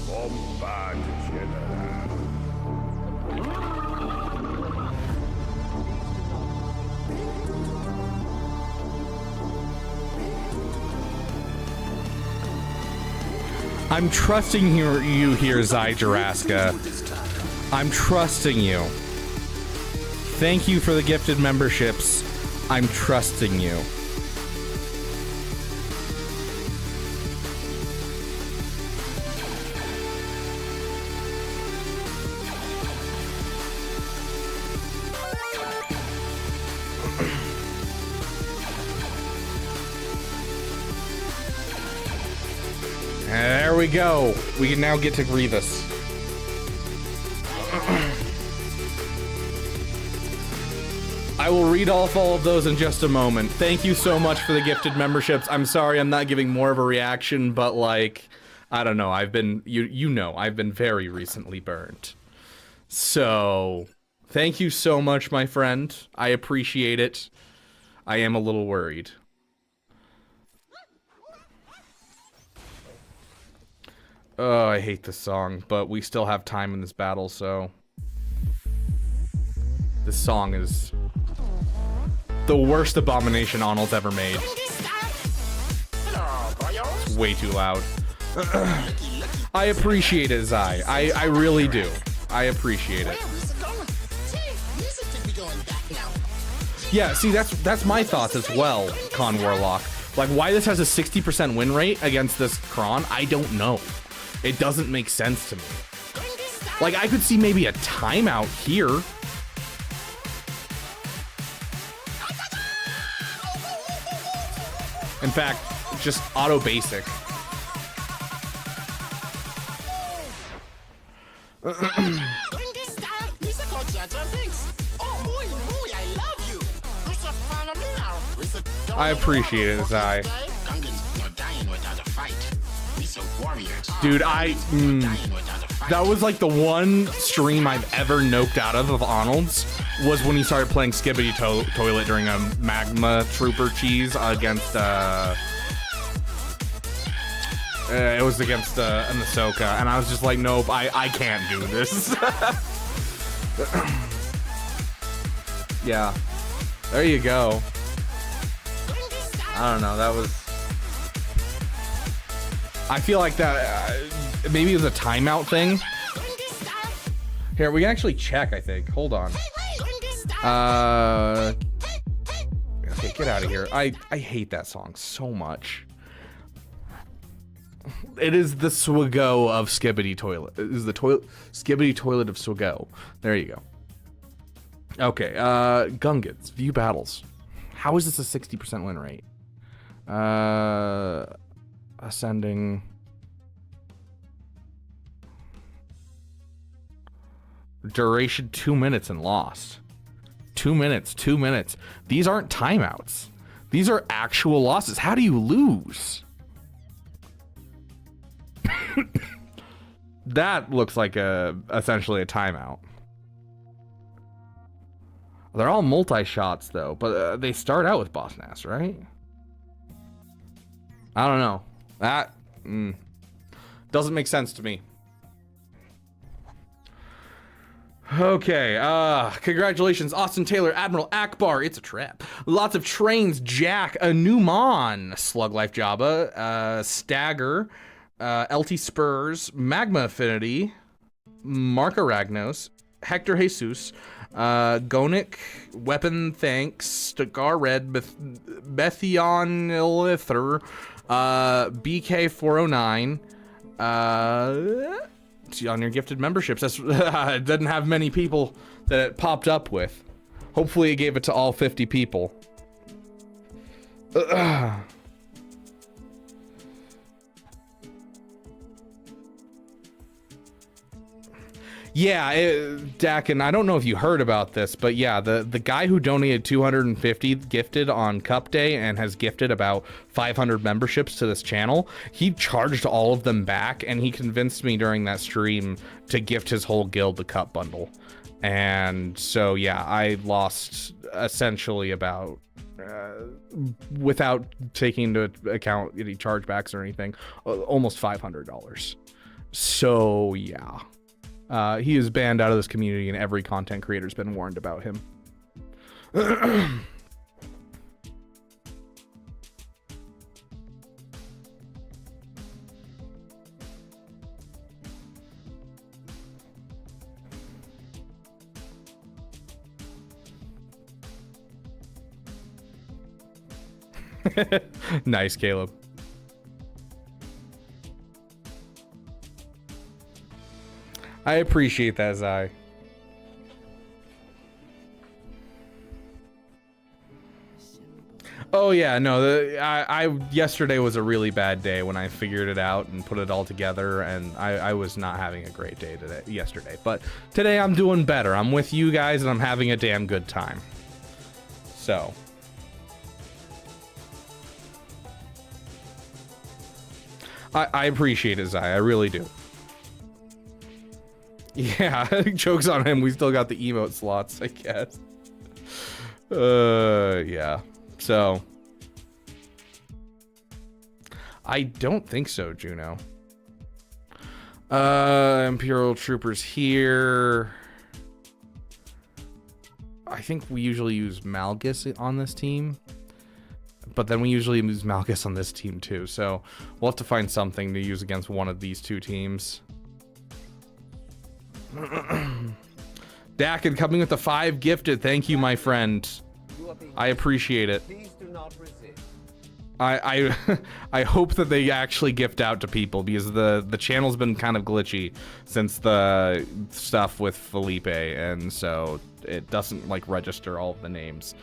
bombard general. I'm trusting you here, Zai Jaraska. I'm trusting you. Thank you for the gifted memberships. I'm trusting you. There we go. We can now get to Grievous. I will read off all of those in just a moment. Thank you so much for the gifted memberships. I'm sorry I'm not giving more of a reaction, but like, I don't know. I've been, you know, I've been very recently burned. So, thank you so much, my friend. I appreciate it. I am a little worried. Oh, I hate this song, but we still have time in this battle, so... This song is... the worst abomination Ahnald's ever made. It's way too loud. I appreciate it, Zai. I really do. I appreciate it. Yeah, see, that's my thoughts as well, Con Warlock. Like, why this has a 60% win rate against this Kron, I don't know. It doesn't make sense to me. Like, I could see maybe a timeout here. In fact, just auto basic. I appreciate it, Zai. Dude, that was like the one stream I've ever noped out of Ahnald's was when he started playing Skibbity Toilet during a Magma Trooper cheese against, it was against an Ahsoka, and I was just like, nope, I can't do this. Yeah, there you go. I don't know, that was... I feel like that maybe it was a timeout thing. Here, we can actually check, I think. Hold on. Okay, get out of here. I hate that song so much. It is the Swaggo of Skibbity Toilet. It is the Skibbity Toilet of Swaggo. There you go. Okay, Gungans, view battles. How is this a 60% win rate? Ascending. Duration 2 minutes and lost. 2 minutes, 2 minutes. These aren't timeouts. These are actual losses. How do you lose? That looks like essentially a timeout. They're all multi-shots though, but they start out with Boss Nass, right? I don't know. That doesn't make sense to me. Okay, congratulations, Austin Taylor, Admiral Akbar, it's a trap. Lots of trains, Jack, a Newmon, Slug Life Jabba, Stagger, LT Spurs, Magma Affinity, Mark Aragnos, Hector Jesus, Gonic, Weapon Thanks, Stagar Red, Bethion Lither, BK409, see on your gifted memberships. That's it doesn't have many people that it popped up with. Hopefully it gave it to all 50 people. Yeah, Dak, and I don't know if you heard about this, but yeah, the guy who donated 250 gifted on Cup Day and has gifted about 500 memberships to this channel, he charged all of them back, and he convinced me during that stream to gift his whole guild the Cup bundle. And so, yeah, I lost essentially about, without taking into account any chargebacks or anything, almost $500. So, yeah. He is banned out of this community, and every content creator's been warned about him. Nice, Caleb. I appreciate that, Zai. Oh yeah, no, yesterday was a really bad day when I figured it out and put it all together, and I was not having a great day yesterday. But today I'm doing better. I'm with you guys, and I'm having a damn good time. So. I appreciate it, Zai. I really do. Yeah, joke's on him. We still got the emote slots, I guess. Yeah. So. I don't think so, Juno. Imperial Troopers here. I think we usually use Malgus on this team. But then we usually use Malgus on this team too. So we'll have to find something to use against one of these two teams. Dakin coming with the 5 gifted. Thank you, my friend. I appreciate it. Please do not resist. I hope that they actually gift out to people, because the channel's been kind of glitchy since the stuff with Felipe, and so it doesn't like register all of the names.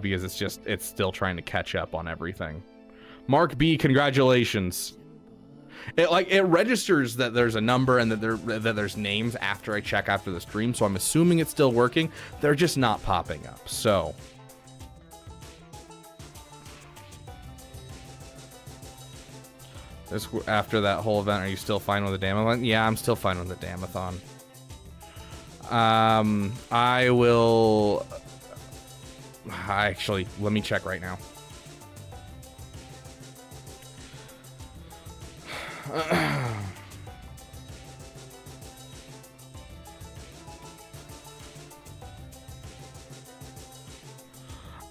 Because it's still trying to catch up on everything. Mark B, congratulations. It registers that there's a number and that there's names after I check after the stream, so I'm assuming it's still working. They're just not popping up. So this after that whole event, are you still fine with the Damathon? Yeah, I'm still fine with the Damathon. I will. Actually, let me check right now.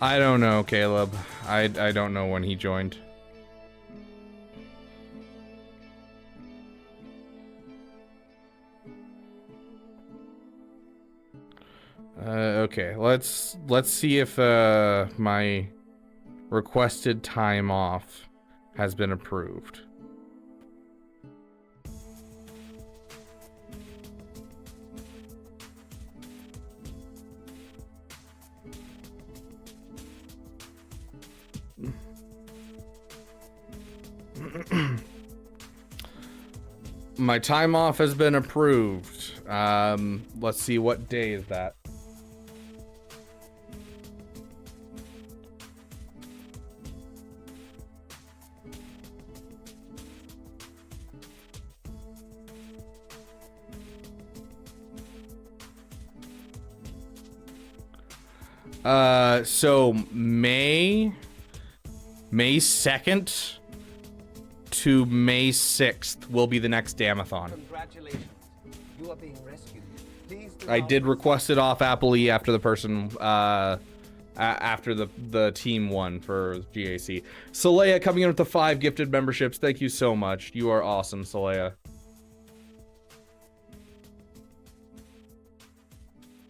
I don't know, Caleb. I don't know when he joined. Okay, let's see if my requested time off has been approved. My time off has been approved. Let's see, what day is that? So May 2nd to May 6th will be the next Damathon. Congratulations. You are being rescued. I did request it off happily after the person, after the team won for GAC. Saleya coming in with the 5 gifted memberships. Thank you so much. You are awesome, Saleya.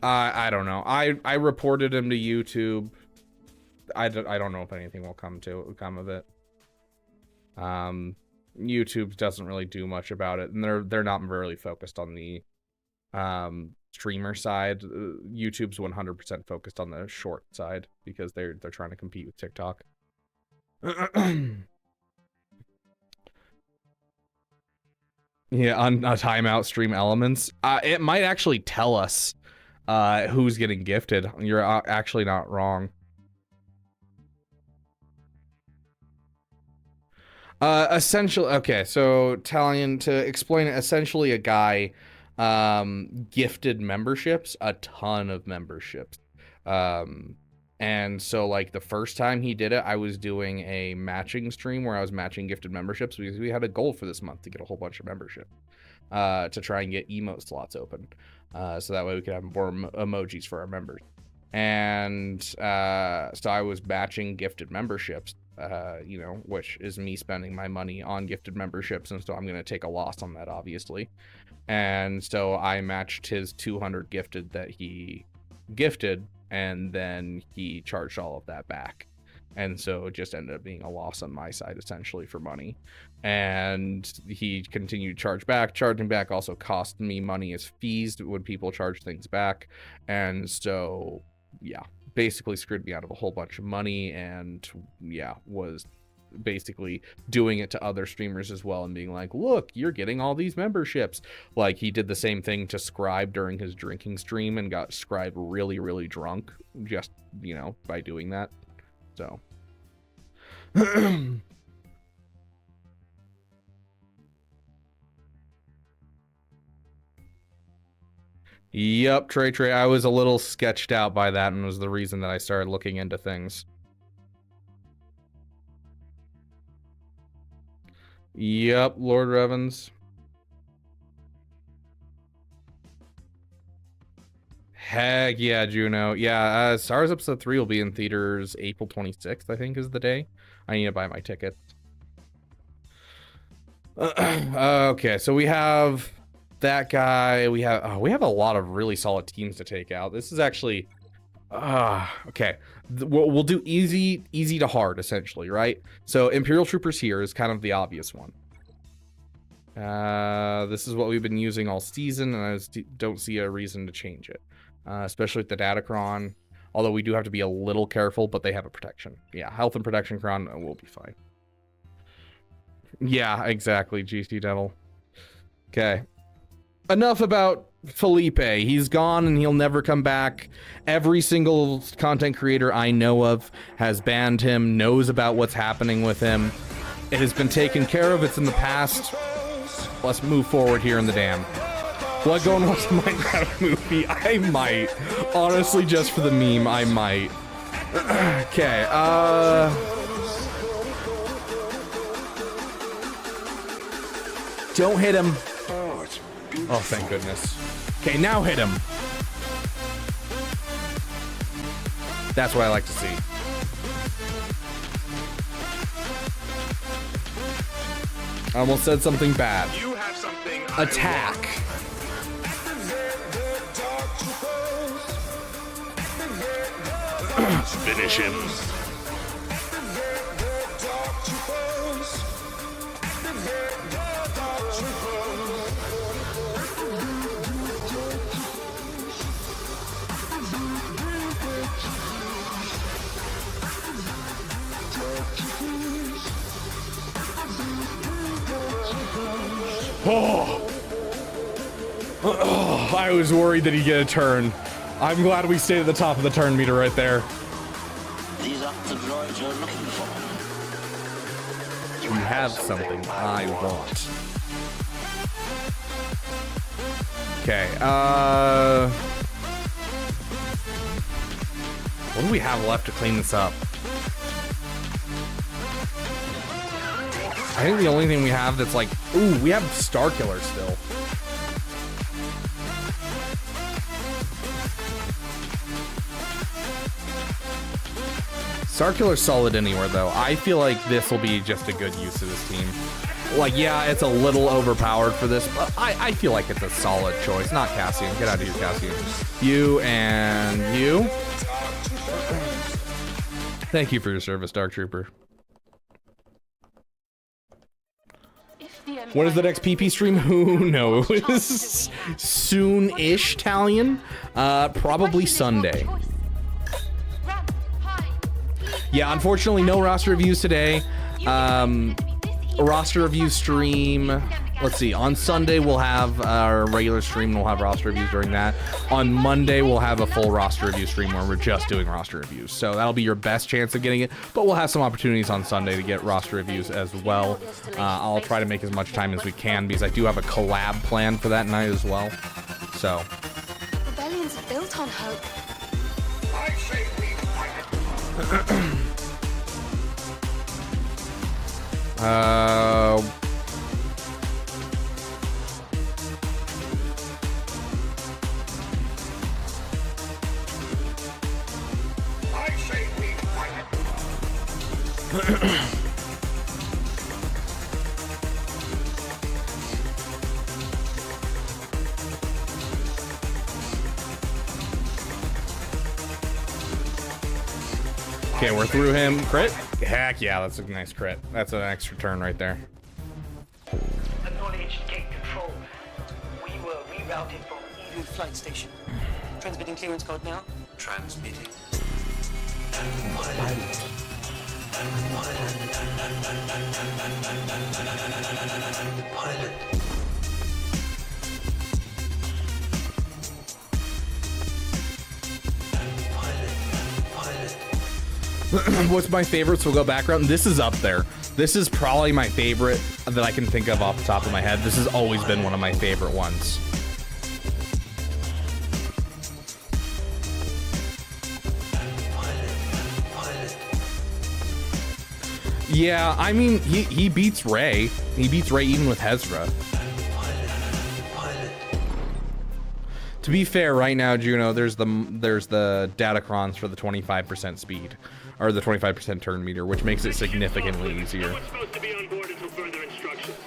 I don't know. I reported him to YouTube. I don't know if anything will come of it. YouTube doesn't really do much about it, and they're not really focused on the streamer side. YouTube's 100% focused on the short side because they're trying to compete with TikTok. Yeah, on a timeout stream elements. It might actually tell us who's getting gifted. You're actually not wrong. Essentially, okay, so Talion, to explain it, essentially a guy gifted memberships, a ton of memberships. And so like the first time he did it, I was doing a matching stream where I was matching gifted memberships because we had a goal for this month to get a whole bunch of membership to try and get emote slots open. So that way we could have more emojis for our members. And so I was matching gifted memberships, you know, which is me spending my money on gifted memberships. And so I'm going to take a loss on that, obviously. And so I matched his 200 gifted that he gifted, and then he charged all of that back. And so it just ended up being a loss on my side, essentially, for money. And he continued to charge back. Charging back also cost me money as fees when people charge things back. And so, yeah, basically screwed me out of a whole bunch of money, and, yeah, was basically doing it to other streamers as well and being like, look, you're getting all these memberships. Like, he did the same thing to Scribe during his drinking stream and got Scribe really, really drunk just, you know, by doing that. So yep, Trey, I was a little sketched out by that, and was the reason that I started looking into things. Yep, Lord Revens. Heck yeah, Juno. Yeah, Stars Episode 3 will be in theaters April 26th, I think is the day. I need to buy my ticket. Okay, so we have that guy. We have a lot of really solid teams to take out. This is actually... okay. We'll do easy to hard, essentially, right? So Imperial Troopers here is kind of the obvious one. This is what we've been using all season, and I don't see a reason to change it. Especially with the Datacron. Although we do have to be a little careful, but they have a protection. Yeah, health and protection cron will be fine. Yeah, exactly, GC Devil. Okay. Enough about Felipe. He's gone and he'll never come back. Every single content creator I know of has banned him, knows about what's happening with him. It has been taken care of. It's in the past. Let's move forward here in the dam. Will I go and watch the Minecraft movie? I might. Honestly, just for the meme, I might. Okay, don't hit him. Oh, thank goodness. Okay, now hit him. That's what I like to see. I almost said something bad. You have something. Attack. Finish him. Oh, I was worried that he'd get a turn. I'm glad we stayed at the top of the turn meter right there. These are the droids you're looking for. You have something I want. Okay, what do we have left to clean this up? I think the only thing we have that's like... Ooh, we have Star Killer still. Starkiller's solid anywhere, though. I feel like this will be just a good use of this team. Like, yeah, it's a little overpowered for this, but I feel like it's a solid choice. Not Cassian. Get out of here, Cassian. You and you. Thank you for your service, Dark Trooper. When is the next PP stream? Who knows? Soon-ish, Talion. Probably Sunday. Yeah, unfortunately, no roster reviews today. A roster review stream. Let's see. On Sunday, we'll have our regular stream. We'll have roster reviews during that. On Monday, we'll have a full roster review stream where we're just doing roster reviews. So that'll be your best chance of getting it. But we'll have some opportunities on Sunday to get roster reviews as well. I'll try to make as much time as we can because I do have a collab planned for that night as well. So. Rebellions are built on hope. I say we fight it. I say we fight it. Okay, we're through him. Crit? Heck yeah, that's a nice crit. That's an extra turn right there. Acknowledge gate control. We were rerouted from Eden Flight Station. Transmitting clearance code now. Transmitting. Pilot. What's my favorite? So we'll go background. This is up there. This is probably my favorite that I can think of off the top of my head. This has always been one of my favorite ones. Yeah, I mean, he beats Rey. He beats Rey even with Hezra. To be fair, right now, Juno, there's the datacrons for the 25% speed, or the 25% turn meter, which makes it significantly easier. Supposed to be on board until further instructions.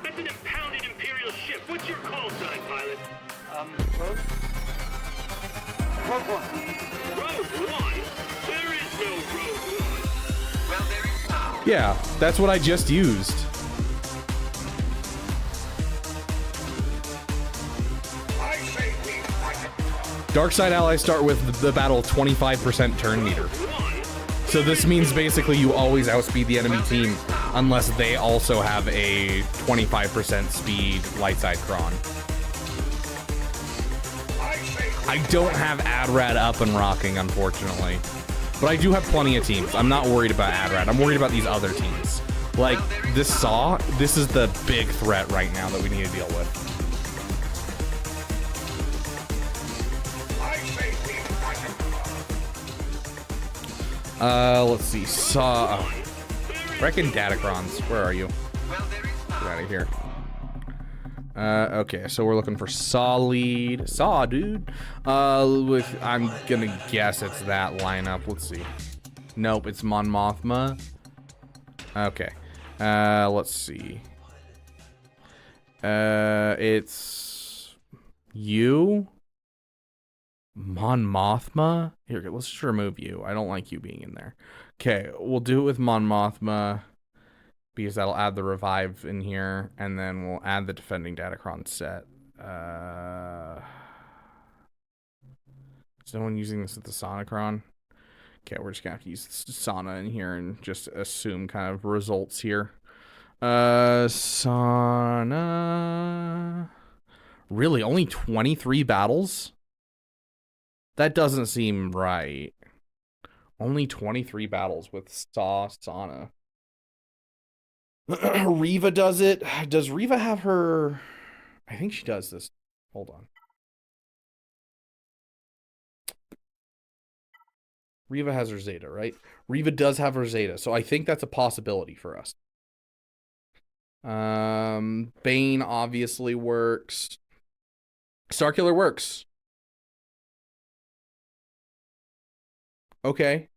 That's an impounded Imperial ship. What's your call sign, pilot? Rogue? Rogue One. Rogue One? There is no Rogue One. Well, there is now. Yeah, that's what I just used. I say we fight it. Dark side allies start with the battle 25% turn meter. So this means basically you always outspeed the enemy team unless they also have a 25% speed light side cron. I don't have Adrad up and rocking, unfortunately. But I do have plenty of teams. I'm not worried about Adrad. I'm worried about these other teams. Like, this Saw, this is the big threat right now that we need to deal with. Let's see. Saw. Reckon Datacrons. Where are you? Get out of here. Okay, so we're looking for solid Saw, dude. With I'm gonna guess it's that lineup. Let's see. Nope, it's Mon Mothma. Okay. Let's see. It's you. Mon Mothma? Here, let's just remove you. I don't like you being in there. Okay, we'll do it with Mon Mothma because that'll add the revive in here, and then we'll add the defending Datacron set. Is no one using this at the Sonicron? Okay, we're just gonna have to use Sana in here and just assume kind of results here. Sana. Really, only 23 battles? That doesn't seem right. Only 23 battles with Sana. Reva does it. Does Reva have her... I think she does this. Hold on. Reva has her Zeta, right? Reva does have her Zeta, so I think that's a possibility for us. Bane obviously works. Starkiller works. Okay.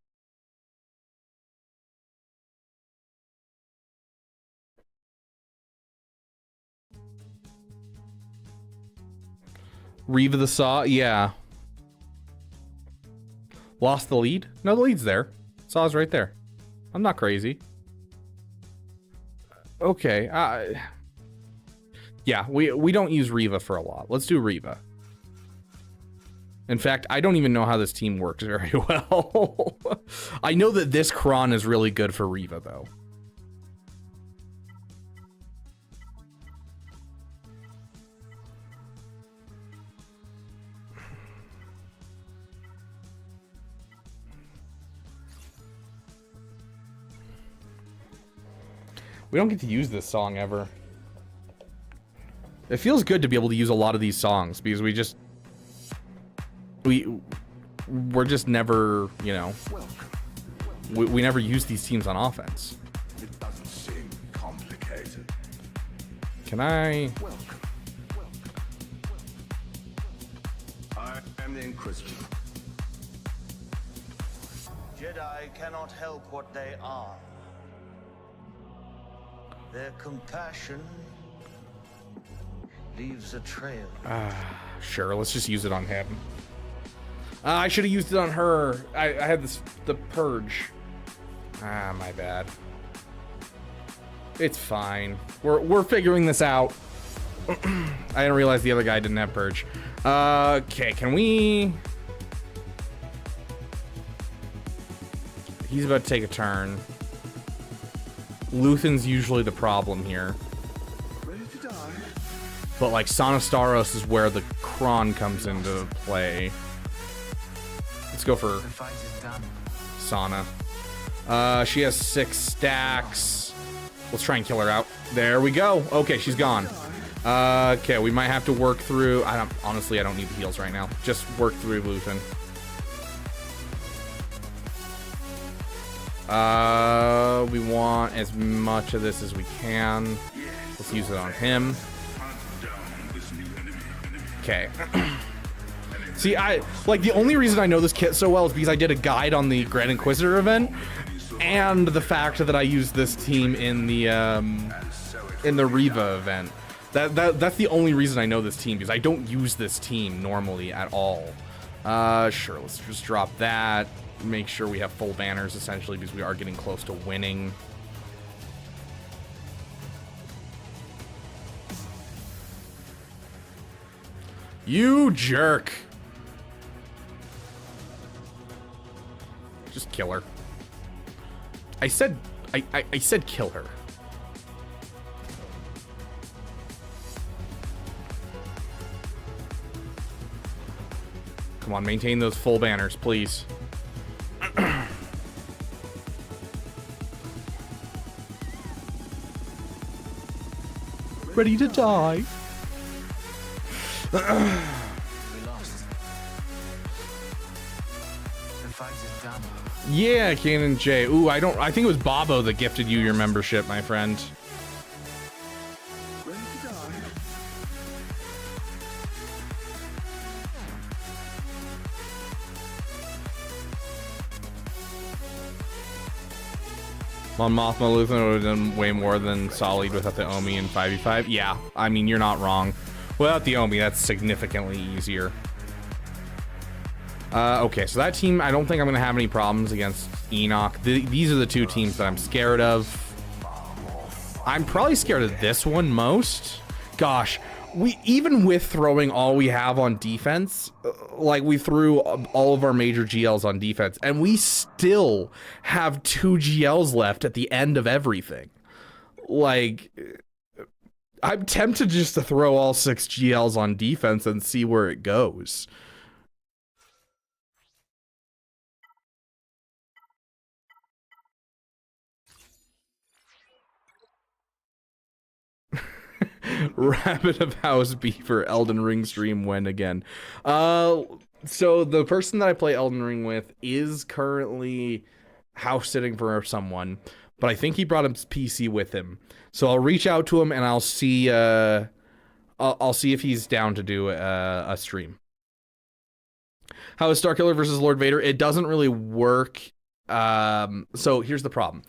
Riva the Saw, yeah. Lost the lead? No, the lead's there. Saw's right there. I'm not crazy. Okay, yeah, we don't use Riva for a lot. Let's do Riva. In fact, I don't even know how this team works very well. I know that this Kron is really good for Riva, though. We don't get to use this song ever. It feels good to be able to use a lot of these songs because we're just never, you know, we never use these teams on offense. It doesn't seem complicated. Can I? I am the Inquisitor. Jedi cannot help what they are. Their compassion leaves a trail. Sure, let's just use it on him. I should have used it on her. I had the purge. My bad. It's fine. We're figuring this out. I didn't realize the other guy didn't have purge. Okay, can we? He's about to take a turn. Luthen's usually the problem here. Ready to die. But like Sonostaros is where the Kron comes into play. Let's go for Sana. She has 6 stacks. Let's try and kill her out. There we go. Okay, she's gone. Okay, we might have to work through. Honestly, I don't need the heals right now. Just work through Luthen. We want as much of this as we can. Let's use it on him. Okay. See, the only reason I know this kit so well is because I did a guide on the Grand Inquisitor event, and the fact that I used this team in the Riva event. That's the only reason I know this team, because I don't use this team normally at all. Sure, let's just drop that. Make sure we have full banners, essentially, because we are getting close to winning. You jerk. Just kill her. I said kill her. Come on, maintain those full banners, please. Ready to die. We lost. The fight is done. Yeah, Canon J. Ooh, I think it was Bobo that gifted you your membership, my friend. Ready to die. Mon Mothma Luthen would have done way more than Solid without the Omi and 5v5. Yeah, I mean, you're not wrong. Without the Omi, that's significantly easier. Okay, so that team, I don't think I'm going to have any problems against Enoch. These are the two teams that I'm scared of. I'm probably scared of this one most. Gosh, even with throwing all we have on defense, like we threw all of our major GLs on defense, and we still have 2 GLs left at the end of everything. Like, I'm tempted just to throw all 6 GLs on defense and see where it goes. Rabbit of House Beaver, Elden Ring stream when again? So the person that I play Elden Ring with is currently house sitting for someone, but I think he brought his PC with him. So I'll reach out to him and I'll see I'll see if he's down to do a stream. How is Starkiller versus Lord Vader? It doesn't really work. So here's the problem.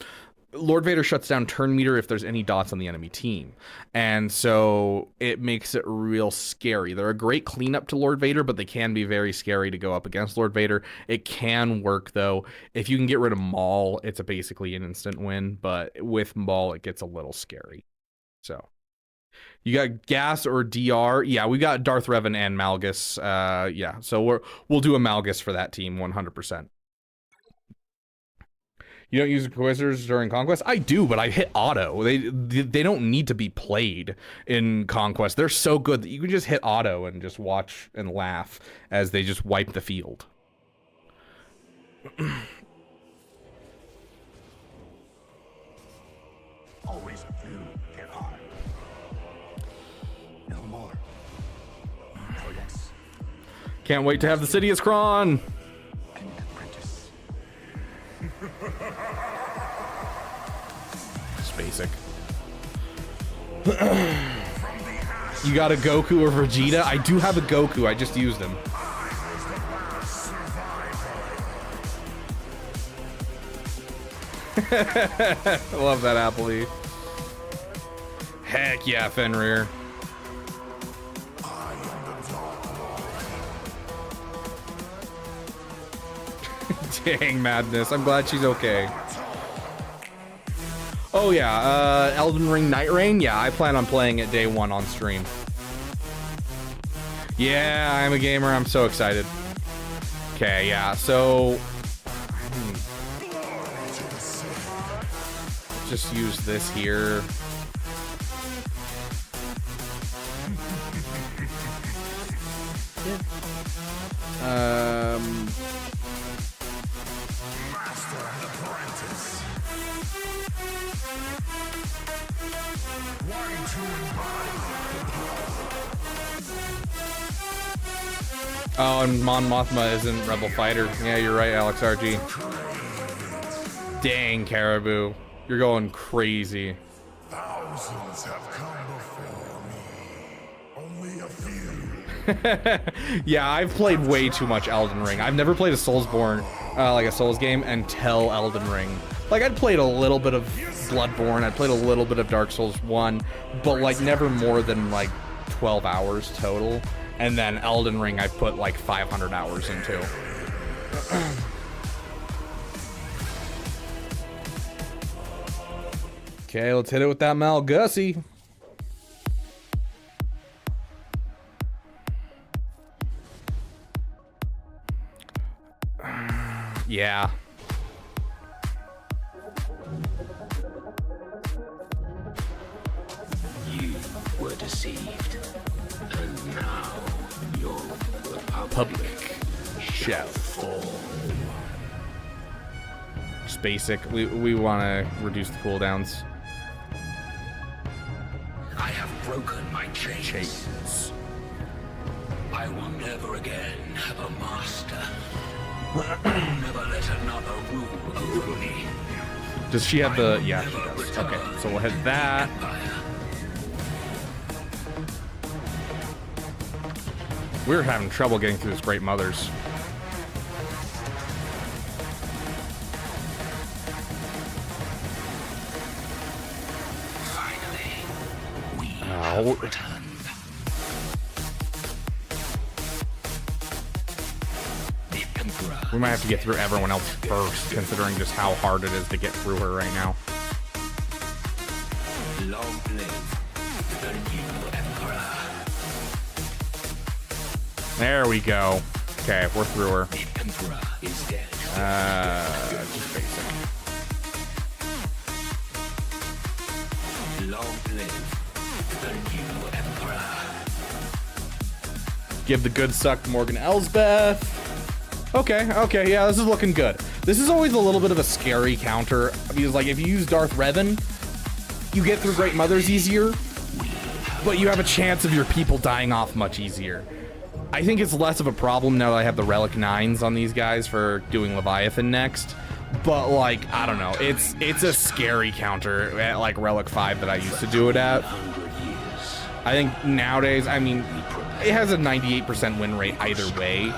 Lord Vader shuts down turn meter if there's any dots on the enemy team. And so it makes it real scary. They're a great cleanup to Lord Vader, but they can be very scary to go up against Lord Vader. It can work, though. If you can get rid of Maul, it's basically an instant win. But with Maul, it gets a little scary. So you got Gas or DR. Yeah, we got Darth Revan and Malgus. Yeah, so we'll do a Malgus for that team 100%. You don't use Inquisitors during Conquest? I do, but I hit auto. They don't need to be played in Conquest. They're so good that you can just hit auto and just watch and laugh as they just wipe the field. Always you get high. No more. No less. Can't wait to have the Sidious Cron. It's basic. You got a Goku or Vegeta? I do have a Goku. I just used him. Love that, Appley. Heck yeah, Fenrir. Dang, Madness. I'm glad she's okay. Oh yeah, Elden Ring Night Rain? Yeah, I plan on playing it day one on stream. Yeah, I'm a gamer. I'm so excited. Okay, yeah, so... just use this here. Oh, and Mon Mothma isn't Rebel Fighter. Yeah, you're right, Alex RG. Dang, Caribou. You're going crazy. Thousands have come before me. Only a few. Yeah, I've played way too much Elden Ring. I've never played a Soulsborne, like a Souls game, until Elden Ring. Like, I'd played a little bit of Bloodborne, I'd played a little bit of Dark Souls 1, but like never more than like 12 hours total. And then Elden Ring I put like 500 hours into. Okay, let's hit it with that Malgussie. Yeah. You were deceived, and now your Republic shall fall. Just basic. We want to reduce the cooldowns. I have broken my chains. I will never again have a master. Never let another rule over me. Does she have the... yeah, she does. Okay, so we'll hit that. We're having trouble getting through this Great Mothers. We might have to get through everyone else first, considering just how hard it is to get through her right now. Long live the new Emperor. There we go. Okay, we're through her. The Emperor is dead. Just basic. Long live the new Emperor. Give the good suck to Morgan Elsbeth. Okay, yeah, this is looking good. This is always a little bit of a scary counter, because like if you use Darth Revan, you get through Great Mothers easier, but you have a chance of your people dying off much easier. I think it's less of a problem now that I have the Relic 9s on these guys for doing Leviathan next, but like, I don't know, it's a scary counter at like Relic 5 that I used to do it at. I think nowadays, I mean, it has a 98% win rate either way.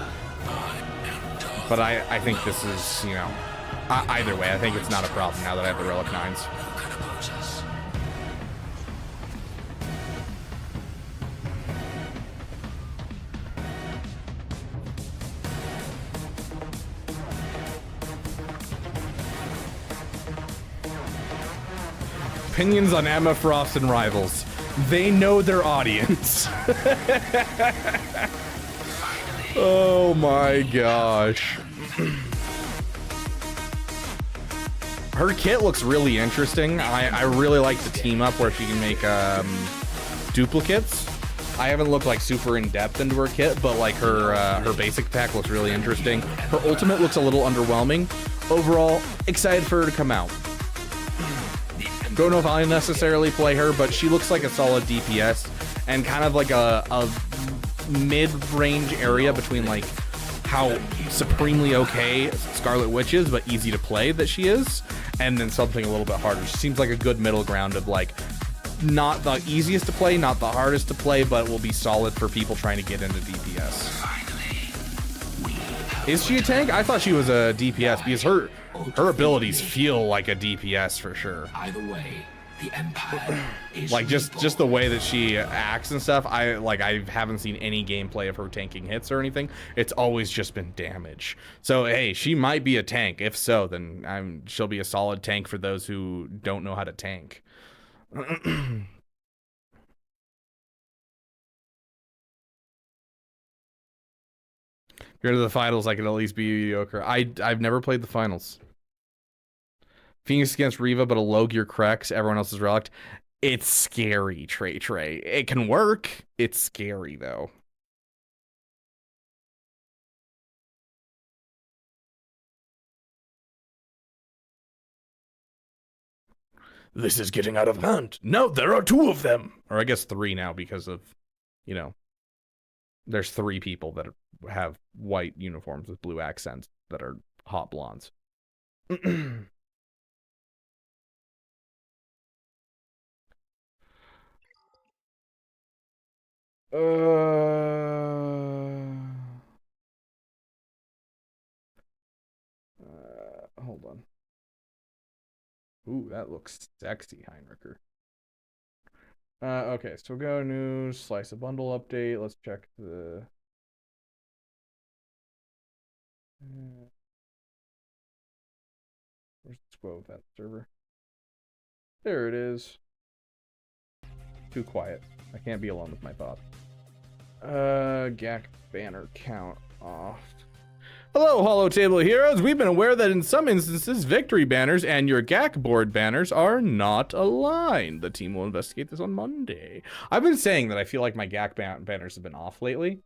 But I think this is, you know, Either way, I think it's not a problem now that I have the Relic 9s. Opinions on Emma Frost and Rivals. They know their audience. Oh my gosh. Her kit looks really interesting. I really like the team up where she can make duplicates. I haven't looked like super in depth into her kit, but like her basic pack looks really interesting. Her ultimate looks a little underwhelming. Overall, excited for her to come out. Don't know if I necessarily play her, but she looks like a solid DPS and kind of like a mid-range area between like how supremely okay Scarlet Witch is, but easy to play that she is, and then something a little bit harder. She seems like a good middle ground of like not the easiest to play, not the hardest to play, but will be solid for people trying to get into DPS. Is she a tank? I thought she was a DPS because her abilities feel like a DPS for sure. Either way, the Empire is like just the way that she acts and stuff. I haven't seen any gameplay of her tanking hits or anything. It's always just been damage. So hey, she might be a tank. If so, then she'll be a solid tank for those who don't know how to tank. Go to the finals, I could at least be mediocre. I've never played the finals. Phoenix against Riva, but a low gear Krex. Everyone else is Relic. It's scary, Trey. It can work. It's scary, though. This is getting out of hand. No, there are 2 of them. Or I guess 3 now because of, you know, there's 3 people that have white uniforms with blue accents that are hot blondes. Hold on. Ooh, that looks sexy, Heinricher. Okay, so go news, slice a bundle update. Let's check the... Where's the squad event server? There it is. Too quiet. I can't be alone with my thoughts. GAC banner count off. Hello, Hollow Table Heroes. We've been aware that in some instances, victory banners and your GAC board banners are not aligned. The team will investigate this on Monday. I've been saying that I feel like my GAC banners have been off lately.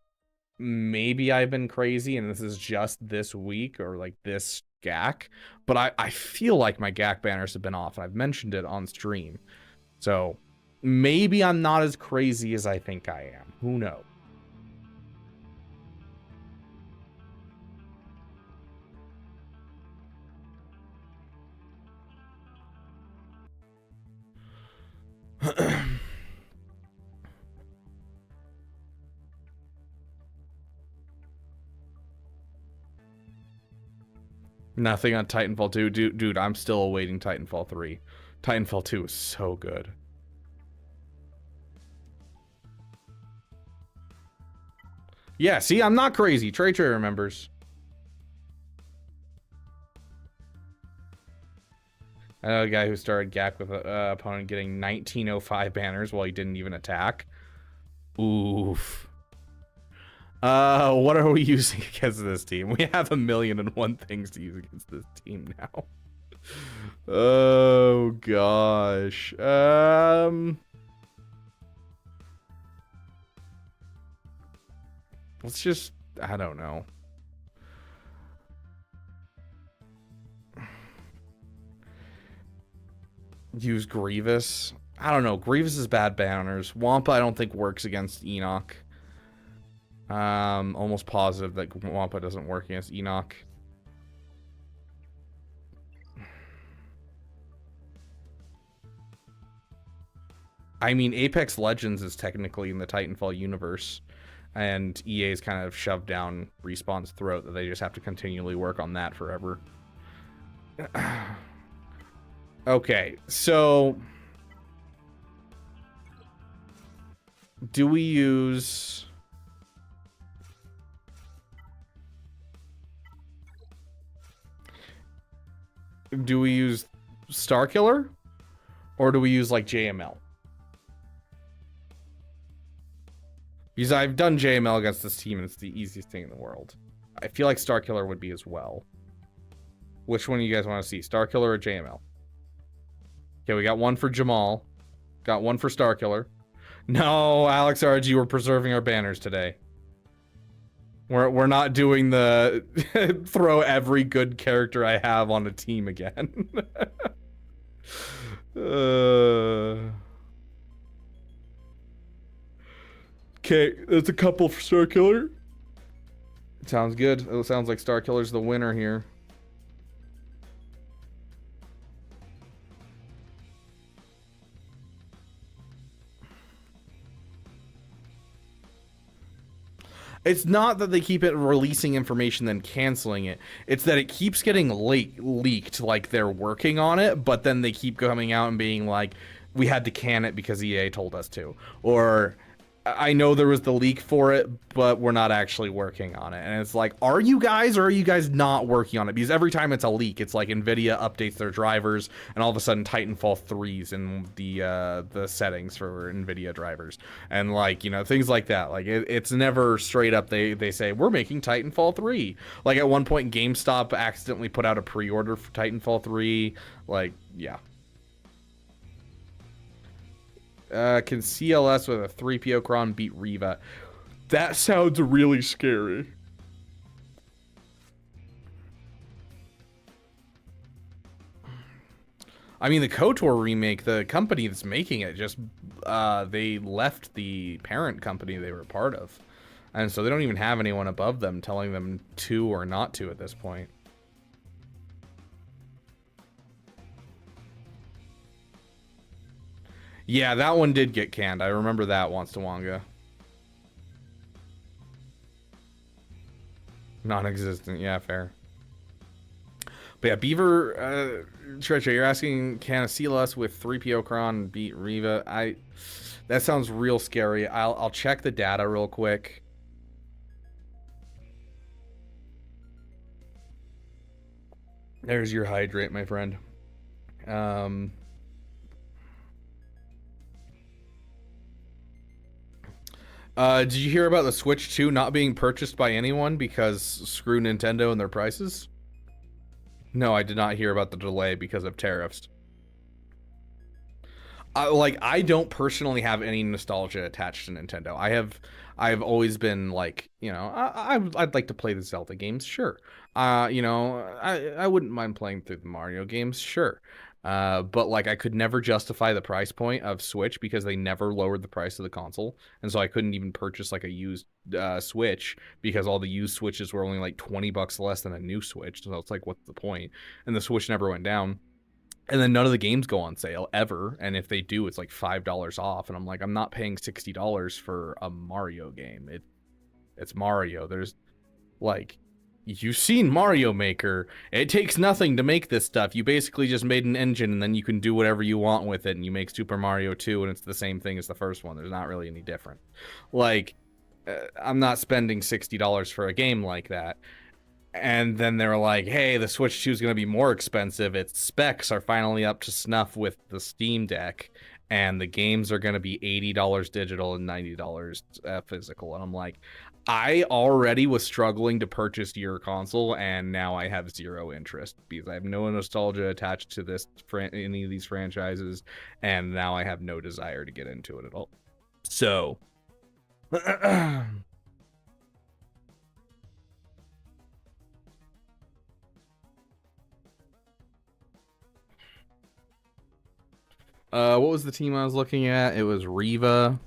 Maybe I've been crazy and this is just this week or like this GAC, but I feel like my GAC banners have been off. I've mentioned it on stream. So maybe I'm not as crazy as I think I am. Who knows? Nothing on Titanfall 2. Dude, I'm still awaiting Titanfall 3. Titanfall 2 is so good. Yeah, see, I'm not crazy. Trey remembers. I know a guy who started GAC with an opponent getting 1905 banners while he didn't even attack. Oof. What are we using against this team? We have 1,000,001 things to use against this team now. Oh gosh. Let's just, I don't know. Use Grievous. I don't know. Grievous is bad banners. Wampa I don't think works against Enoch. Almost positive that Wampa doesn't work against Enoch. I mean, Apex Legends is technically in the Titanfall universe, and EA's kind of shoved down Respawn's throat that they just have to continually work on that forever. Okay, so do we use Starkiller, or do we use like JML? Because I've done JML against this team and it's the easiest thing in the world. I feel like Starkiller would be as well. Which one do you guys want to see, Starkiller or JML? Okay, we got one for Jamal. Got one for Starkiller. No, Alex RG, we're preserving our banners today. We're not doing the throw every good character I have on a team again. Okay, there's a couple for Starkiller. Sounds good. It sounds like Starkiller's the winner here. It's not that they keep it releasing information then canceling it. It's that it keeps getting leaked like they're working on it, but then they keep coming out and being like, we had to can it because EA told us to. Or, I know there was the leak for it, but we're not actually working on it. And it's like, are you guys, or are you guys not working on it? Because every time it's a leak, it's like NVIDIA updates their drivers, and all of a sudden Titanfall 3's in the settings for NVIDIA drivers. And like, you know, things like that. Like, it's never straight up, they say, we're making Titanfall 3. Like, at one point, GameStop accidentally put out a pre-order for Titanfall 3. Like, yeah. Can CLS with a 3PO Cron beat Riva? That sounds really scary. I mean, the KOTOR remake, the company that's making it just, they left the parent company they were a part of. And so they don't even have anyone above them telling them to or not to at this point. Yeah, that one did get canned. I remember that once to Wonga. Non-existent. Yeah, fair. But yeah, Beaver, Treacher, you're asking, can a CLS with 3PO Cron beat Riva? That sounds real scary. I'll check the data real quick. There's your hydrate, my friend. Did you hear about the Switch 2 not being purchased by anyone because screw Nintendo and their prices? No, I did not hear about the delay because of tariffs. I don't personally have any nostalgia attached to Nintendo. I've always been like, you know, I'd like to play the Zelda games, sure. You know, I wouldn't mind playing through the Mario games, sure. But like, I could never justify the price point of Switch because they never lowered the price of the console, and so I couldn't even purchase like a used Switch because all the used Switches were only like $20 less than a new Switch. So it's like, what's the point? And the Switch never went down. And then none of the games go on sale ever, and if they do, it's like $5 off. And I'm like, I'm not paying $60 for a Mario game. It's Mario. There's like, you've seen Mario Maker. It takes nothing to make this stuff. You basically just made an engine, and then you can do whatever you want with it, and you make Super Mario 2, and it's the same thing as the first one. There's not really any different. Like, I'm not spending $60 for a game like that. And then they're like, hey, the Switch 2 is going to be more expensive. Its specs are finally up to snuff with the Steam Deck, and the games are going to be $80 digital and $90 physical. And I'm like, I already was struggling to purchase your console, and now I have zero interest because I have no nostalgia attached to this any of these franchises, and now I have no desire to get into it at all. So, what was the team I was looking at? It was Riva.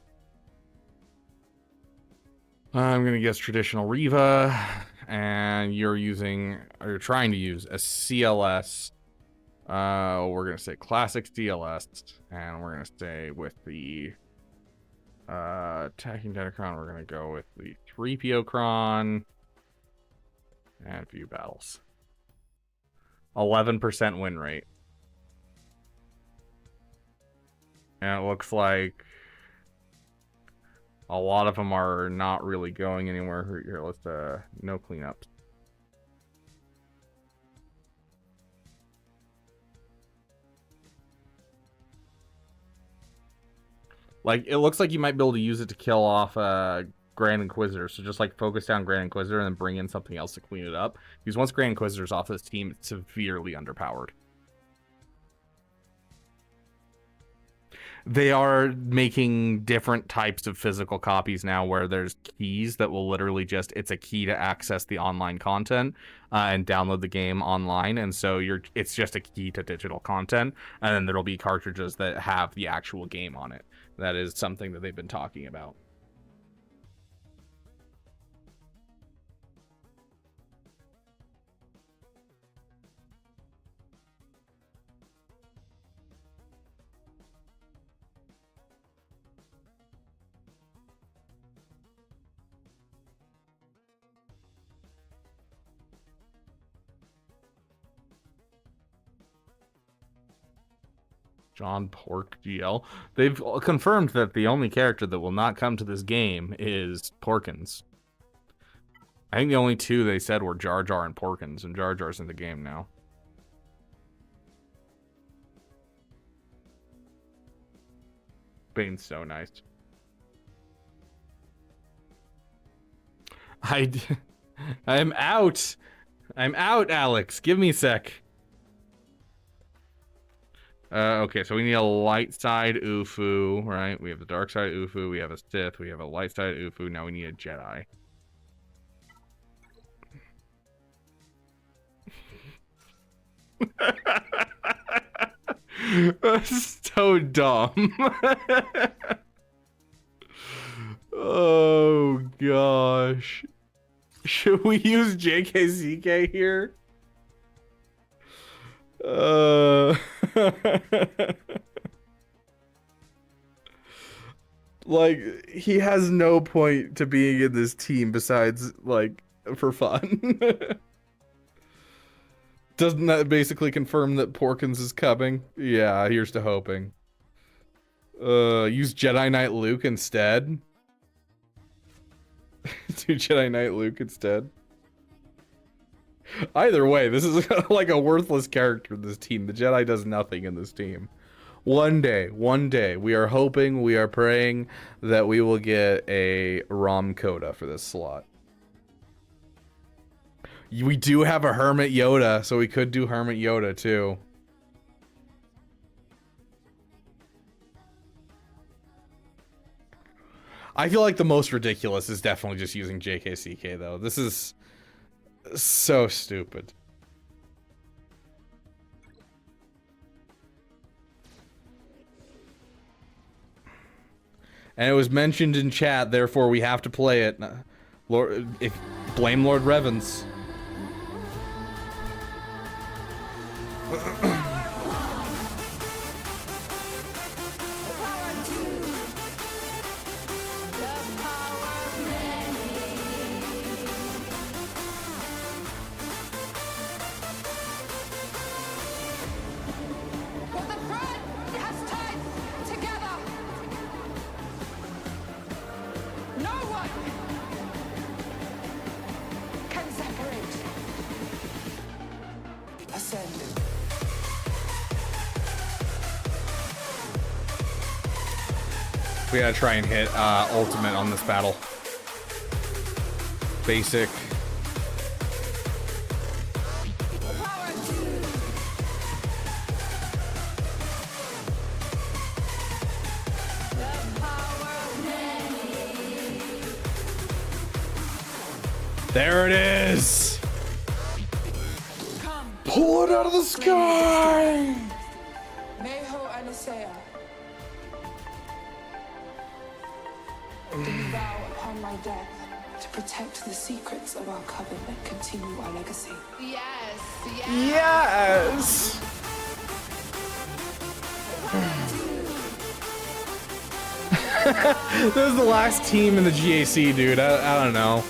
I'm gonna guess traditional Riva, and you're trying to use a CLS. We're gonna say classic CLS, and we're gonna stay with the attacking Datacron. We're gonna go with the 3PO Cron and a few battles. 11% win rate. And it looks like a lot of them are not really going anywhere. Here, let's no cleanups. Like, it looks like you might be able to use it to kill off Grand Inquisitor. So just like focus down Grand Inquisitor and then bring in something else to clean it up. Because once Grand Inquisitor's off this team, it's severely underpowered. They are making different types of physical copies now where there's keys that will literally just, it's a key to access the online content and download the game online. And so it's just a key to digital content. And then there'll be cartridges that have the actual game on it. That is something that they've been talking about. John Pork GL. They've confirmed that the only character that will not come to this game is Porkins. I think the only two they said were Jar Jar and Porkins, and Jar Jar's in the game now. Bane's so nice. I'm out. I'm out, Alex. Give me a sec. Okay, so we need a light side Ufu, right? We have the dark side Ufu, we have a Sith, we have a light side Ufu, now we need a Jedi. That's so dumb. Oh gosh. Should we use JKCK here? Like, he has no point to being in this team besides, like, for fun. Doesn't that basically confirm that Porkins is coming? Yeah, here's to hoping. Use Jedi Knight Luke instead. Do Jedi Knight Luke instead. Either way, this is like a worthless character in this team. The Jedi does nothing in this team. One day, we are hoping, we are praying that we will get a ROM coda for this slot. We do have a Hermit Yoda, so we could do Hermit Yoda too. I feel like the most ridiculous is definitely just using JKCK though. This is so stupid. And it was mentioned in chat, therefore we have to play it. Blame Lord Revens. We gotta try and hit ultimate on this battle. Basic. There it is! Pull it out of the sky! Do you vow upon my death to protect the secrets of our coven and continue our legacy? Yes, yes. Yes! This is the last team in the GAC, dude. I don't know.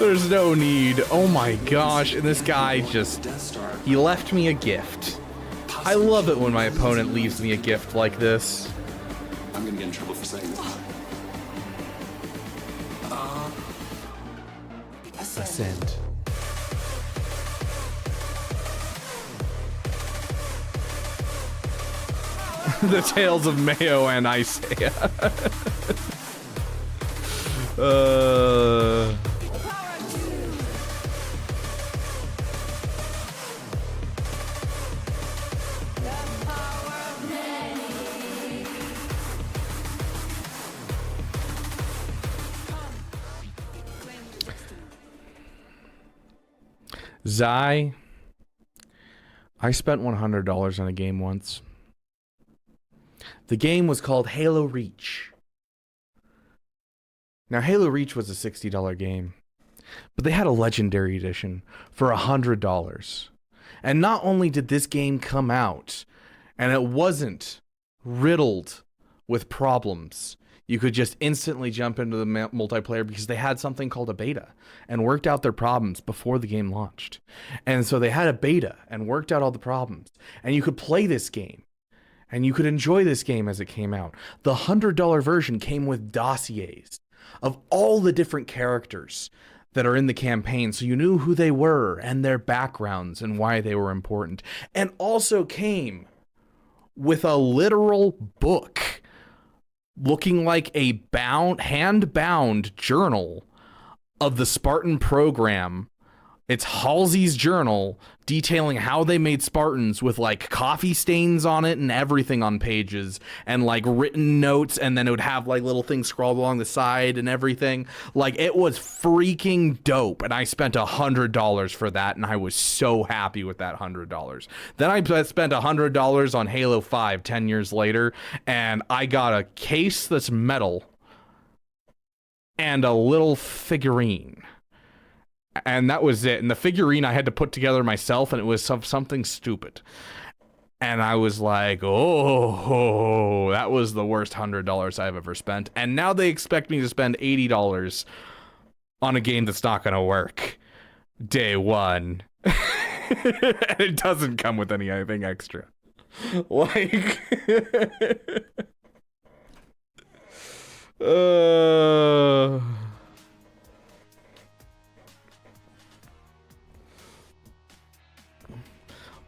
There's no need. Oh my gosh, and this guy just... He left me a gift. I love it when my opponent leaves me a gift like this. I'm gonna get in trouble for saying that. Ascend. The Tales of Mayo and Isaiah. Zai, I spent $100 on a game once. The game was called Halo Reach. Now, Halo Reach was a $60 game, but they had a Legendary Edition for $100. And not only did this game come out, and it wasn't riddled with problems, you could just instantly jump into the multiplayer because they had something called a beta and worked out their problems before the game launched. And so they had a beta and worked out all the problems. And you could play this game. And you could enjoy this game as it came out. The $100 version came with dossiers of all the different characters that are in the campaign, so you knew who they were and their backgrounds and why they were important. And also came with a literal book looking like a hand-bound journal of the Spartan program. It's Halsey's journal detailing how they made Spartans with like coffee stains on it and everything on pages and like written notes, and then it would have like little things scrawled along the side and everything. Like, it was freaking dope, and I spent $100 for that, and I was so happy with that $100. Then I spent $100 on Halo 5 10 years later, and I got a case that's metal and a little figurine. And that was it. And the figurine I had to put together myself, and it was something stupid. And I was like, oh, that was the worst $100 I've ever spent. And now they expect me to spend $80 on a game that's not going to work day one. And it doesn't come with anything extra. Like...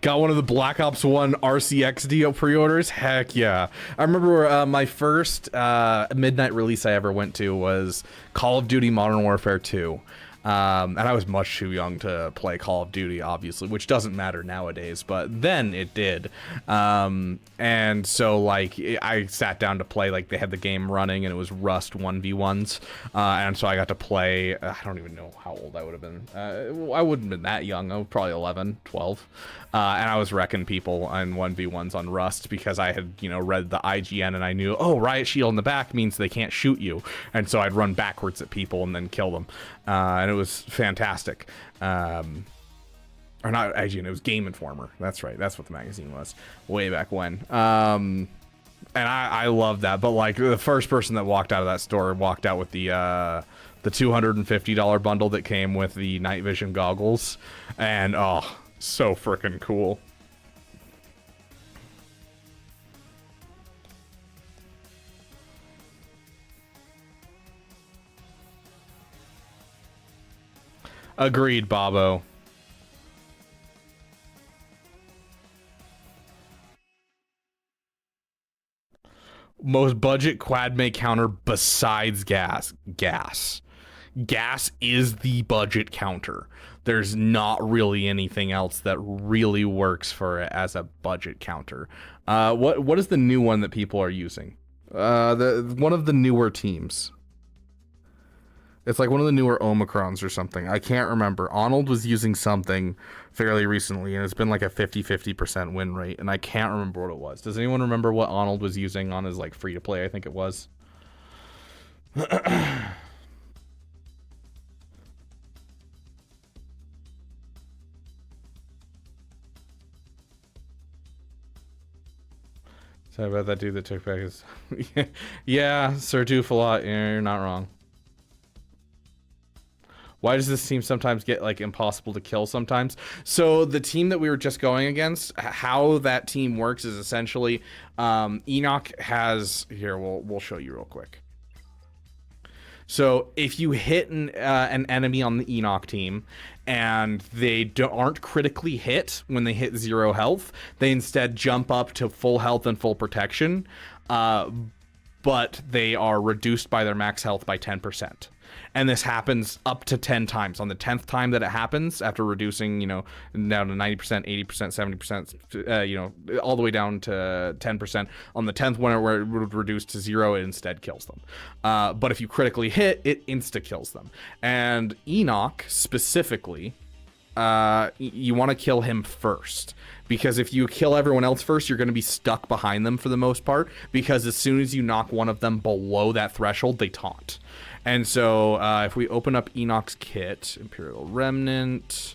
Got one of the Black Ops 1 RCX deal pre-orders? Heck yeah. I remember my first midnight release I ever went to was Call of Duty Modern Warfare 2. And I was much too young to play Call of Duty, obviously, which doesn't matter nowadays, but then it did. And so, like, I sat down to play, like, they had the game running, and it was Rust 1v1s. And so I got to play, I don't even know how old I would have been. I wouldn't have been that young. I was probably 11, 12. And I was wrecking people on 1v1s on Rust because I had, you know, read the IGN, and I knew, oh, riot shield in the back means they can't shoot you. And so I'd run backwards at people and then kill them. And it was fantastic. Or not IGN, it was Game Informer. That's right. That's what the magazine was way back when. And I loved that. But like, the first person that walked out of that store walked out with the $250 bundle that came with the night vision goggles. And oh, so freaking cool. Agreed, Bobo. Most budget quad may counter besides gas. Gas is the budget counter. There's not really anything else that really works for it as a budget counter. What is the new one that people are using? One of the newer teams. It's like one of the newer Omicrons or something. I can't remember. Ahnald was using something fairly recently, and it's been like a 50% win rate, and I can't remember what it was. Does anyone remember what Ahnald was using on his like free-to-play? I think it was. Sorry about that dude that took back his... Yeah, Sir Tufalot, you're not wrong. Why does this team sometimes get like impossible to kill sometimes? So the team that we were just going against, how that team works is essentially Enoch has here. We'll show you real quick. So if you hit an enemy on the Enoch team and they aren't critically hit when they hit 0 health, they instead jump up to full health and full protection, but they are reduced by their max health by 10%. And this happens up to 10 times. On the 10th time that it happens, after reducing, down to 90%, 80%, 70%, all the way down to 10%. On the 10th one, where it would reduce to 0, it instead kills them. But if you critically hit, it insta-kills them. And Enoch, specifically, you want to kill him first. Because if you kill everyone else first, you're going to be stuck behind them for the most part. Because as soon as you knock one of them below that threshold, they taunt. And so if we open up Enoch's kit, Imperial Remnant,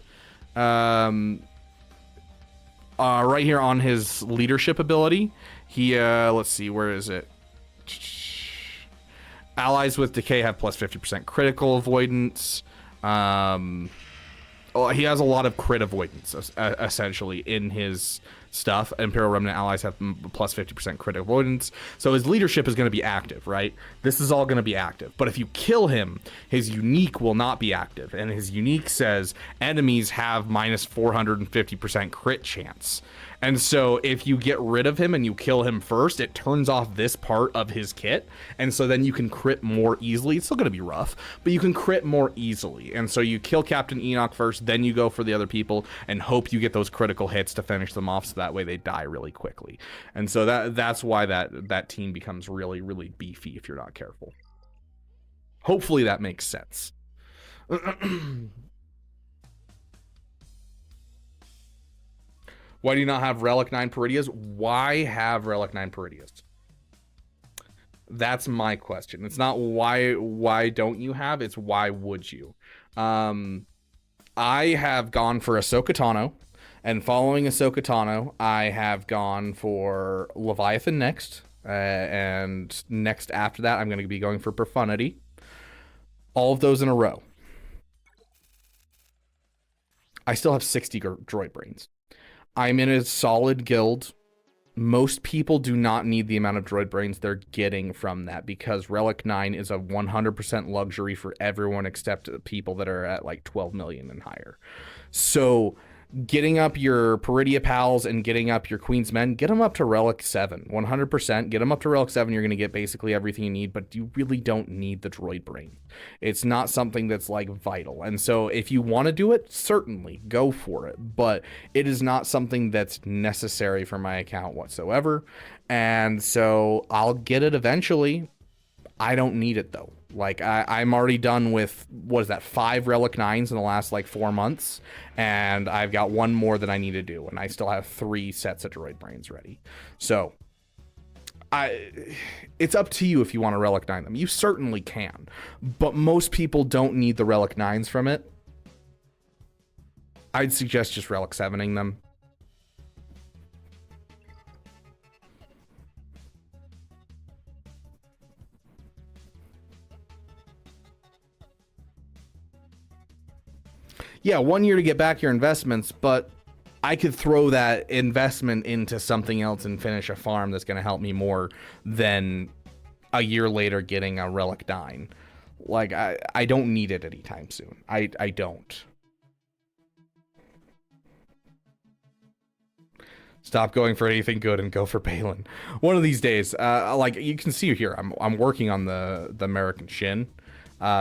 right here on his leadership ability, he, let's see, where is it? Allies with Decay have plus 50% critical avoidance. He has a lot of crit avoidance, essentially, in his stuff. Imperial Remnant allies have plus 50% crit avoidance. So his leadership is going to be active, right? This is all going to be active. But if you kill him, his unique will not be active. And his unique says enemies have minus 450% crit chance. And so if you get rid of him and you kill him first, it turns off this part of his kit. And so then you can crit more easily. It's still going to be rough, but you can crit more easily. And so you kill Captain Enoch first, then you go for the other people and hope you get those critical hits to finish them off, so that way they die really quickly. And so that's why that team becomes really, really beefy if you're not careful. Hopefully that makes sense. Why do you not have Relic 9 Peridias? Why have Relic 9 Peridias? That's my question. It's not why don't you have, it's why would you? I have gone for Ahsoka Tano, and following Ahsoka Tano, I have gone for Leviathan next, and next after that, I'm going to be going for Profundity. All of those in a row. I still have 60 droid brains. I'm in a solid guild. Most people do not need the amount of droid brains they're getting from that, because Relic 9 is a 100% luxury for everyone except people that are at like 12 million and higher. So getting up your Peridia pals and getting up your Queen's Men, get them up to Relic 7. 100%. Get them up to Relic 7. You're going to get basically everything you need, but you really don't need the droid brain. It's not something that's like vital. And so if you want to do it, certainly go for it. But it is not something that's necessary for my account whatsoever. And so I'll get it eventually. I don't need it though. Like I'm already done with, what is that, 5 Relic 9s in the last like 4 months, and I've got 1 more that I need to do, and I still have 3 sets of droid brains ready. So it's up to you if you want to Relic 9 them. You certainly can, but most people don't need the Relic 9s from it. I'd suggest just Relic 7ing them. Yeah, 1 year to get back your investments, but I could throw that investment into something else and finish a farm that's going to help me more than a year later getting a Relic 9. Like, I don't need it anytime soon. I don't. Stop going for anything good and go for Balin. One of these days, like you can see here, I'm working on the American Shin.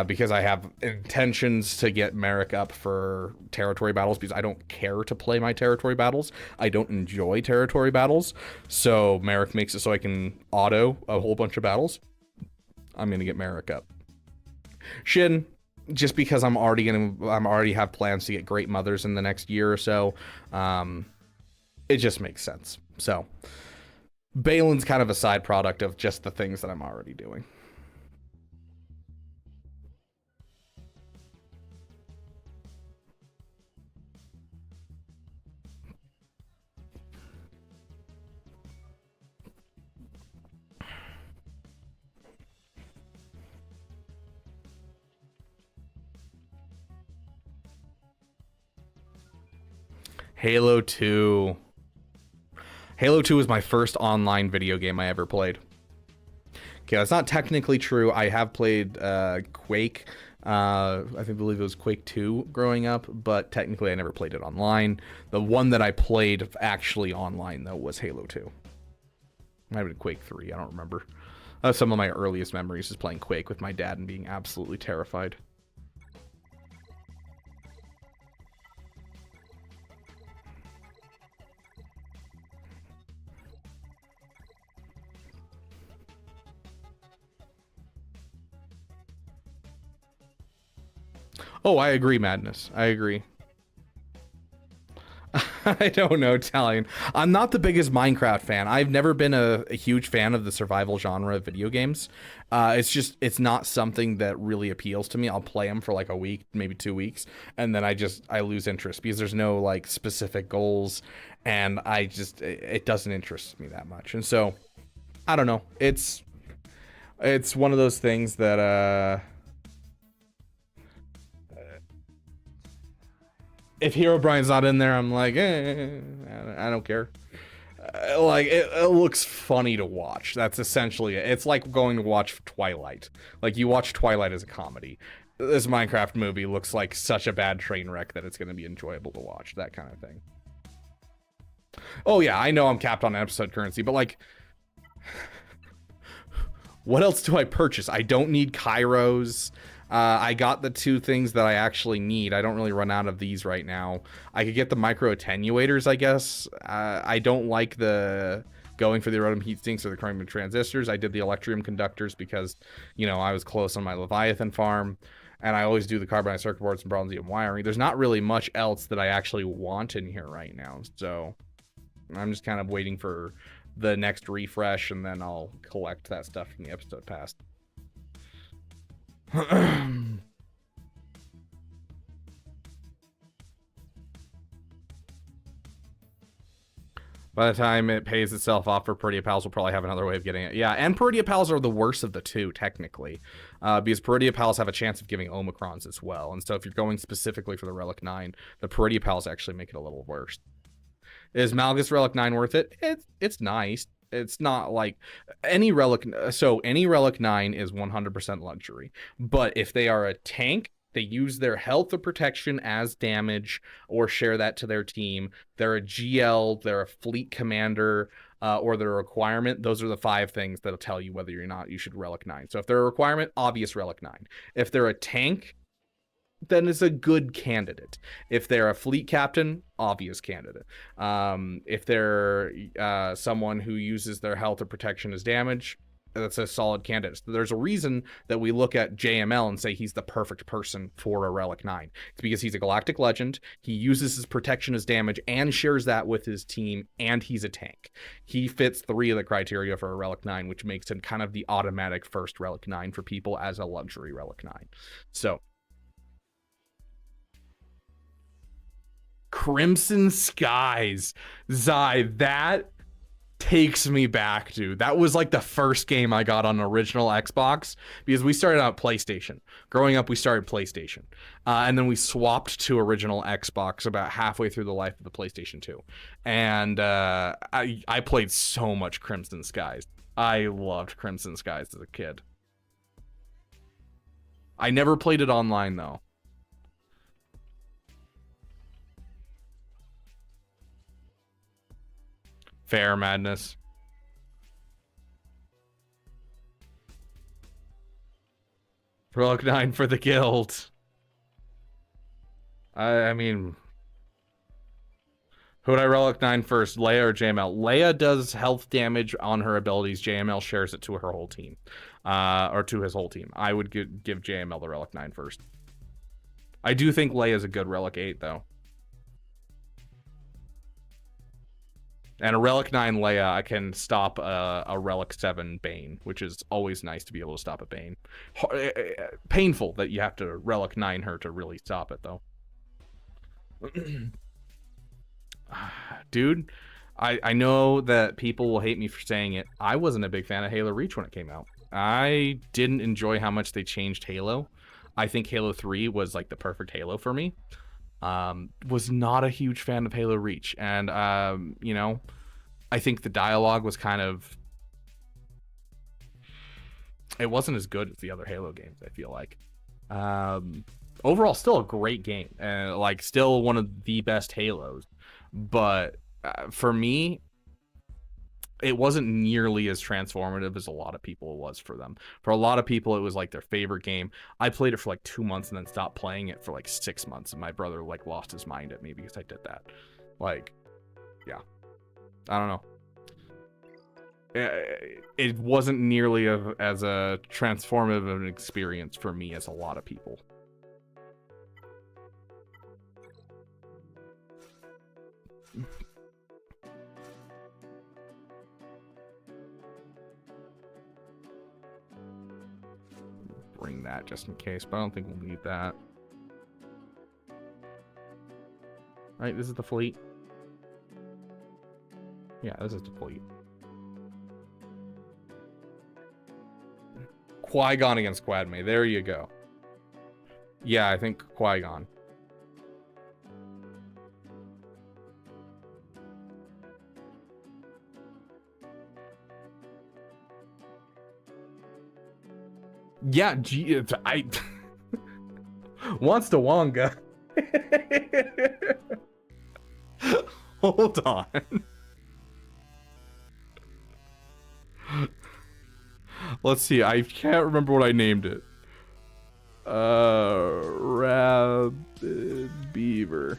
Because I have intentions to get Merrick up for territory battles, because I don't care to play my territory battles. I don't enjoy territory battles. So Merrick makes it so I can auto a whole bunch of battles. I'm going to get Merrick up. Shin, just because I'm already have plans to get Great Mothers in the next year or so. It just makes sense. So Balin's kind of a side product of just the things that I'm already doing. Halo 2. Halo 2 was my first online video game I ever played. Okay, that's not technically true. I have played Quake. I believe it was Quake 2 growing up, but technically I never played it online. The one that I played actually online, though, was Halo 2. Might have been Quake 3, I don't remember. Some of my earliest memories is playing Quake with my dad and being absolutely terrified. Oh, I agree, Madness. I agree. I don't know, Italian. I'm not the biggest Minecraft fan. I've never been a huge fan of the survival genre of video games. It's not something that really appeals to me. I'll play them for like a week, maybe 2 weeks, and then I lose interest because there's no like specific goals, and it doesn't interest me that much. And so, I don't know. It's one of those things that if Herobrine's not in there, I'm like, I don't care. Like, it looks funny to watch. That's essentially it. It's like going to watch Twilight. Like, you watch Twilight as a comedy. This Minecraft movie looks like such a bad train wreck that it's going to be enjoyable to watch. That kind of thing. Oh, yeah, I know I'm capped on episode currency, but, like, what else do I purchase? I don't need Kairos. I got the 2 things that I actually need. I don't really run out of these right now. I could get the micro attenuators, I guess. I don't like the going for the rhodium heat sinks or the chromium transistors. I did the electrium conductors because, you know, I was close on my Leviathan farm. And I always do the carbonized circuit boards and bronzium wiring. There's not really much else that I actually want in here right now. So I'm just kind of waiting for the next refresh, and then I'll collect that stuff from the episode past. By the time it pays itself off for Peridia Pals, we'll probably have another way of getting it. Yeah, and Peridia Pals are the worst of the 2, technically. Because Peridia Pals have a chance of giving Omicrons as well. And so if you're going specifically for the Relic 9, the Peridia Pals actually make it a little worse. Is Malgus Relic 9 worth it? It's nice. It's not like any Relic. So any Relic 9 is 100% luxury. But if they are a tank, they use their health or protection as damage or share that to their team. They're a GL, they're a fleet commander, or they're a requirement. Those are the 5 things that'll tell you whether or not you should Relic 9. So if they're a requirement, obvious Relic 9. If they're a tank, then it's a good candidate. If they're a fleet captain, obvious candidate. If they're someone who uses their health or protection as damage, that's a solid candidate. So there's a reason that we look at JML and say he's the perfect person for a Relic 9. It's because he's a galactic legend, he uses his protection as damage and shares that with his team, and he's a tank. He fits 3 of the criteria for a Relic 9, which makes him kind of the automatic first Relic 9 for people as a luxury Relic 9. So Crimson Skies. Zai, that takes me back, dude. That was like the first game I got on original Xbox, because we started out PlayStation. Growing up, we started PlayStation. And then we swapped to original Xbox about halfway through the life of the PlayStation 2. And I played so much Crimson Skies. I loved Crimson Skies as a kid. I never played it online, though. Fair, Madness. Relic 9 for the guild. I mean, who would I Relic 9 first, Leia or JML? Leia does health damage on her abilities. JML shares it to her whole team. Or to his whole team. I would give JML the Relic 9 first. I do think Leia's a good Relic 8, though. And a Relic 9 Leia, I can stop a Relic 7 Bane, which is always nice to be able to stop a Bane. Painful that you have to Relic 9 her to really stop it, though. Dude, I know that people will hate me for saying it. I wasn't a big fan of Halo Reach when it came out. I didn't enjoy how much they changed Halo. I think Halo 3 was like the perfect Halo for me. Was not a huge fan of Halo Reach, and you know, I think the dialogue was kind of, it wasn't as good as the other Halo games, I feel like. Overall, still a great game, and like still one of the best Halos, but for me, it wasn't nearly as transformative as a lot of people it was for them. For a lot of people, it was like their favorite game. I played it for like 2 months and then stopped playing it for like 6 months, and my brother like lost his mind at me because I did that. Like, yeah, I don't know. It wasn't nearly as a transformative of an experience for me as a lot of people. Bring that just in case, but I don't think we'll need that. Right, this is the fleet. Yeah, this is the fleet. Qui-Gon against Quadme. There you go. Yeah, I think Qui-Gon. Yeah, I wants to Wonga. Hold on. Let's see. I can't remember what I named it. Rabid Beaver.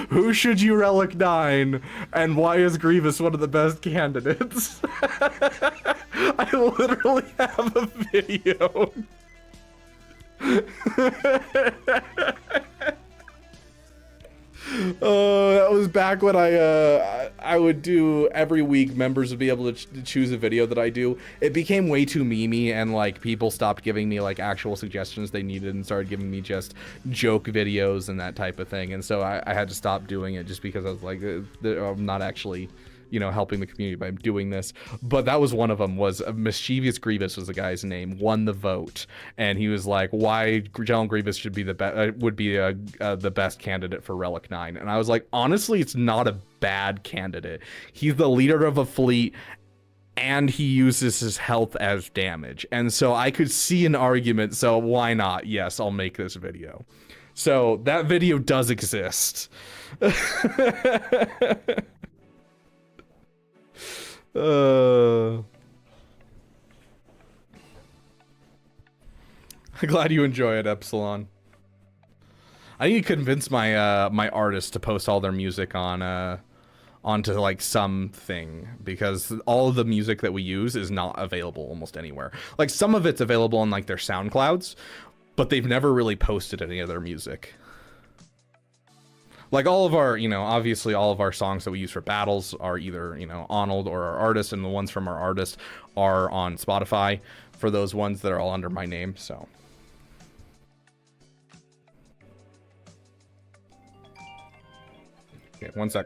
Who should you relic 9, and why is Grievous one of the best candidates? I literally have a video. That was back when I would do every week. Members would be able to choose a video that I do. It became way too memey, and like people stopped giving me like actual suggestions they needed and started giving me just joke videos and that type of thing. And so I had to stop doing it just because I was like, I'm not actually, you know, helping the community by doing this. But that was one of them. Was Mischievous Grievous was the guy's name, won the vote, and he was like, why General Grievous should be the the best candidate for Relic 9. And I was like, honestly, it's not a bad candidate. He's the leader of a fleet, and he uses his health as damage, and so I could see an argument. So why not? Yes, I'll make this video. So that video does exist. I'm glad you enjoy it, Epsilon. I need to convince my my artists to post all their music on onto like something, because all of the music that we use is not available almost anywhere. Like some of it's available on like their SoundClouds, but they've never really posted any of their music. Like all of our, you know, obviously all of our songs that we use for battles are either, you know, Ahnald or our artist, and the ones from our artist are on Spotify for those ones that are all under my name, so. Okay, one sec.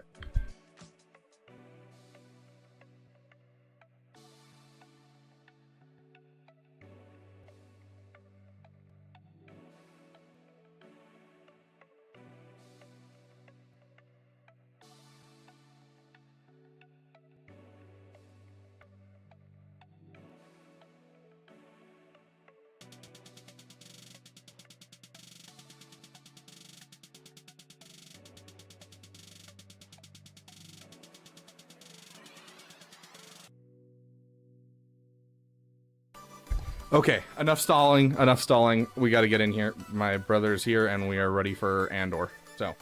Okay, enough stalling, enough stalling. We got to get in here. My brother's here, and we are ready for Andor. So.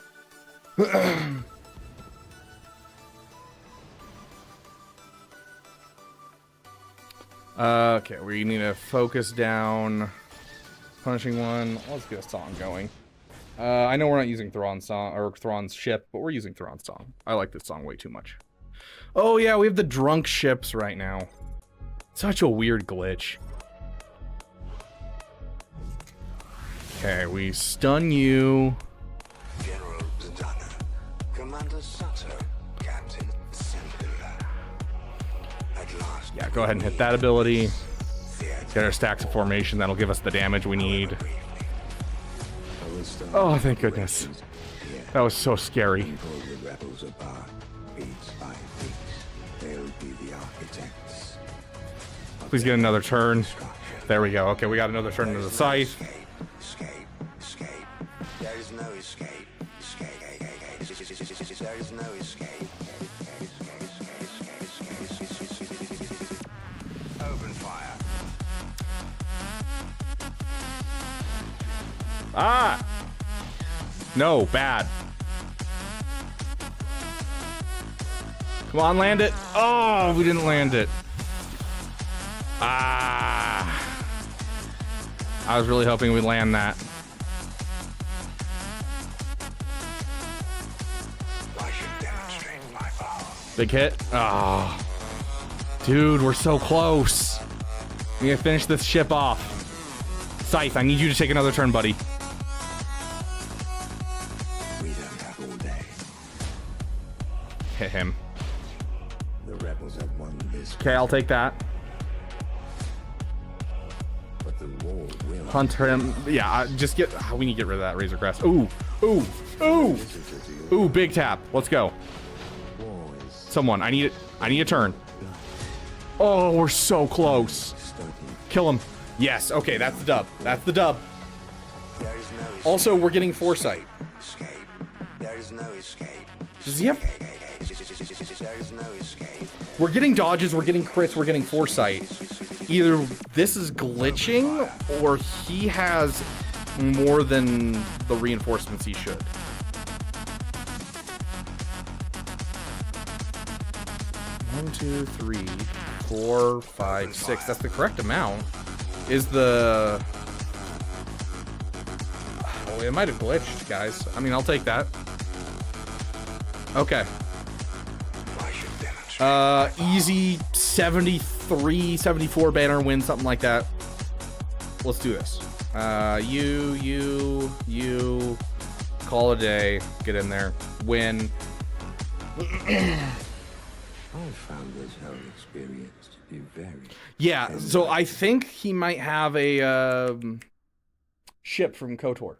Okay, we need to focus down. Punishing one. Let's get a song going. I know we're not using Thrawn's song or Thrawn's ship, but we're using Thrawn's song. I like this song way too much. Oh yeah, we have the drunk ships right now. Such a weird glitch. Okay, we stun you. General Zdana, Commander Sato, Captain Sembula. At last. Yeah, go ahead and hit that ability. Get our stacks of formation. That'll give us the damage we need. Oh, thank goodness. That was so scary. Please get another turn. There we go. Okay, we got another turn into the scythe. There is no escape. There is no escape. Open fire. Ah! No, bad. Come on, land it. Oh, we didn't land it. Ah. I was really hoping we'd land that. Big hit. Oh. Dude, we're so close. We gotta finish this ship off. Scythe, I need you to take another turn, buddy. We don't have all day. Hit him. The rebels have won this. Okay, I'll take that. But the war will. Hunt him. Yeah, just get. Oh, we need to get rid of that Razor Crest. Ooh, ooh, ooh, ooh! Big tap. Let's go. Someone, I need it. I need a turn. Oh, we're so close. Kill him. Yes. Okay, that's the dub. That's the dub. Also, we're getting foresight. There is no escape. Does he have? There is no escape. We're getting dodges. We're getting crits. We're getting foresight. Either this is glitching, or he has more than the reinforcements he should. One, two, three, 4, 5, 6. That's the correct amount. Is the... Oh, it might have glitched, guys. I mean, I'll take that. Okay. Easy 73, 74 banner win, something like that. Let's do this. You. Call it a day. Get in there. Win. I found this whole experience to be very... Yeah, so I think he might have a ship from KOTOR.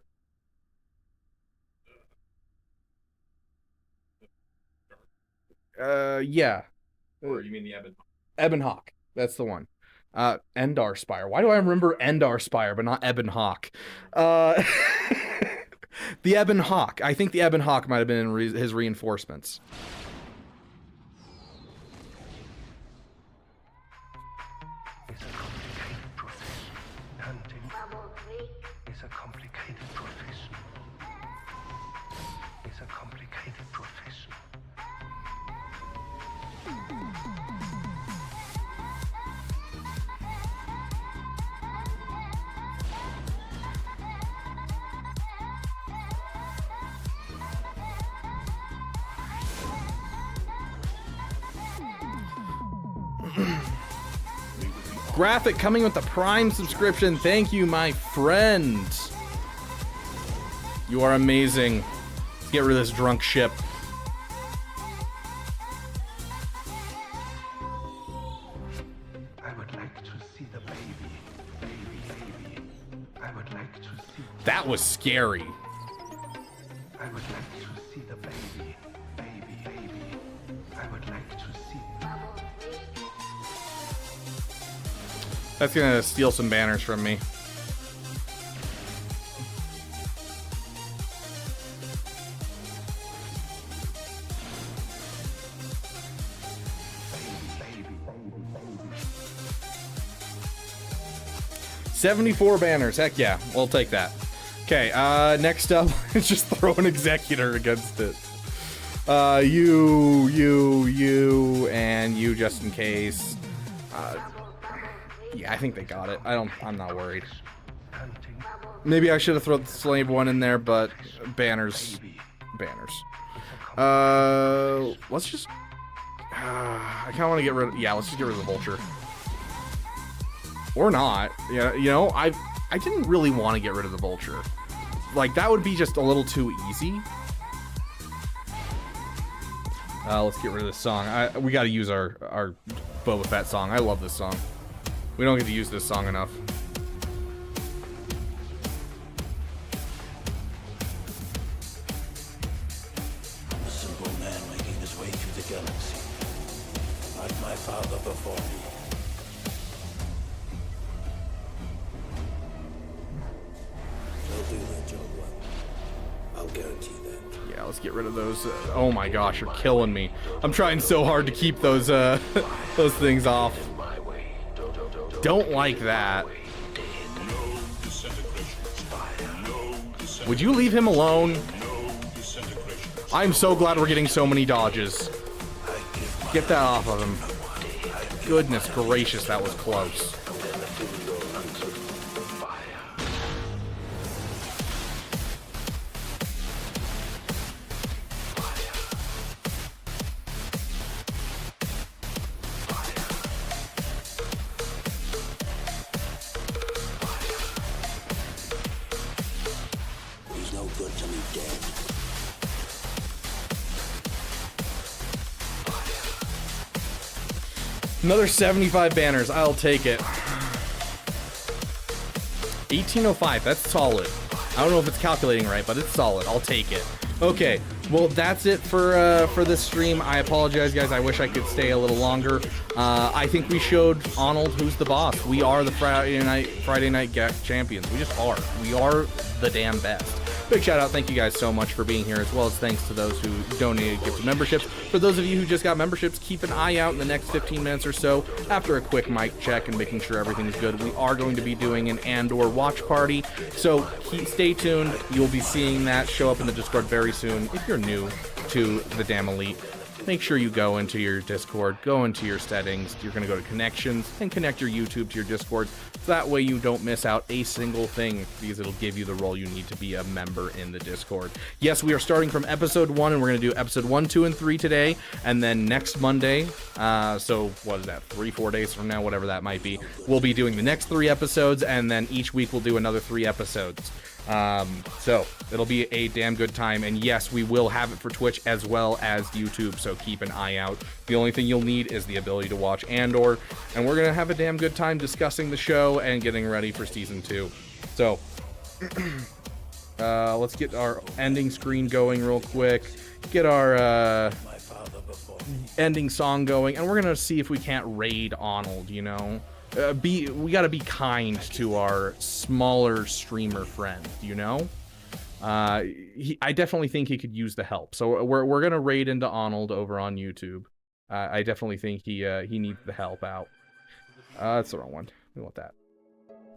Yeah. Or you mean the Ebon? Ebon Hawk. That's the one. Endar Spire. Why do I remember Endar Spire, but not Ebon Hawk? The Ebon Hawk. I think the Ebon Hawk might have been in his reinforcements. It's a complicated profession. It's a complicated profession. Graphic coming with the Prime subscription. Thank you, my friend. You are amazing. Let's get rid of this drunk ship. I would like to see the baby. Baby. I would like to see. That was scary. I would like to see the baby. Baby. I would like to see. That's gonna steal some banners from me. $74 banners. Heck yeah, we'll take that. Okay, next up, just throw an executor against it. You, and you just in case. Yeah, I think they got it. I'm not worried. Maybe I should have thrown the slave one in there, but banners. Let's just... I kind of want to get rid of... Yeah, let's just get rid of the vulture. Or not. Yeah, you know, I didn't really want to get rid of the vulture. Like, that would be just a little too easy. Let's get rid of this song. We got to use our Boba Fett song. I love this song. We don't get to use this song enough. A simple man making his way through the galaxy. Like my father before me. They'll do their job well. I'll guarantee that. Yeah, let's get rid of those. Oh my gosh, you're killing me. I'm trying so hard to keep those those things off. Don't like that. Would you leave him alone? I'm so glad we're getting so many dodges. Get that off of him. Goodness gracious, that was close. He's no good to me dead. Another 75 banners. I'll take it. 1805. That's solid. I don't know if it's calculating right, but it's solid. I'll take it. Okay. Well, that's it for this stream. I apologize, guys. I wish I could stay a little longer. I think we showed Ahnald who's the boss. We are the Friday night GAC champions. We just are. We are the damn best. Big shout out, thank you guys so much for being here, as well as thanks to those who donated gifted memberships. For those of you who just got memberships, keep an eye out in the next 15 minutes or so after a quick mic check and making sure everything's good. We are going to be doing an Andor watch party, so stay tuned. You'll be seeing that show up in the Discord very soon. If you're new to the damn Elite, make sure you go into your Discord, go into your settings. You're going to go to connections and connect your YouTube to your Discord. So that way you don't miss out a single thing, because it'll give you the role you need to be a member in the Discord. Yes, we are starting from episode 1, and we're going to do episode 1, 2, and 3 today. And then next Monday, so what is that, 3-4 days from now, whatever that might be, we'll be doing the next 3 episodes, and then each week we'll do another 3 episodes. So it'll be a damn good time, and yes, we will have it for Twitch as well as YouTube, so keep an eye out. The only thing you'll need is the ability to watch Andor, and we're gonna have a damn good time discussing the show and getting ready for season 2. So let's get our ending screen going real quick, get our ending song going, and we're gonna see if we can't raid Ahnald, you know. We gotta be kind to our smaller streamer friend, you know. I definitely think he could use the help, so we're gonna raid into Ahnald over on YouTube. I definitely think he needs the help out. That's the wrong one. We want that.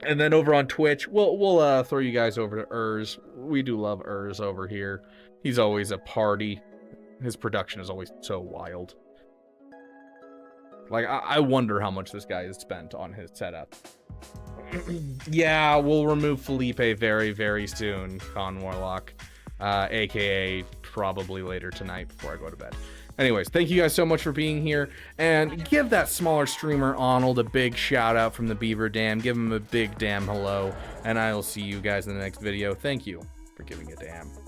And then over on Twitch, we'll throw you guys over to Urs. We do love Urs over here. He's always a party. His production is always so wild. Like, I wonder how much this guy has spent on his setup. Yeah, we'll remove Felipe very, very soon, Con Warlock. AKA probably later tonight before I go to bed. Anyways, thank you guys so much for being here. And give that smaller streamer, Ahnald, a big shout out from the Beaver Dam. Give him a big damn hello. And I will see you guys in the next video. Thank you for giving a damn.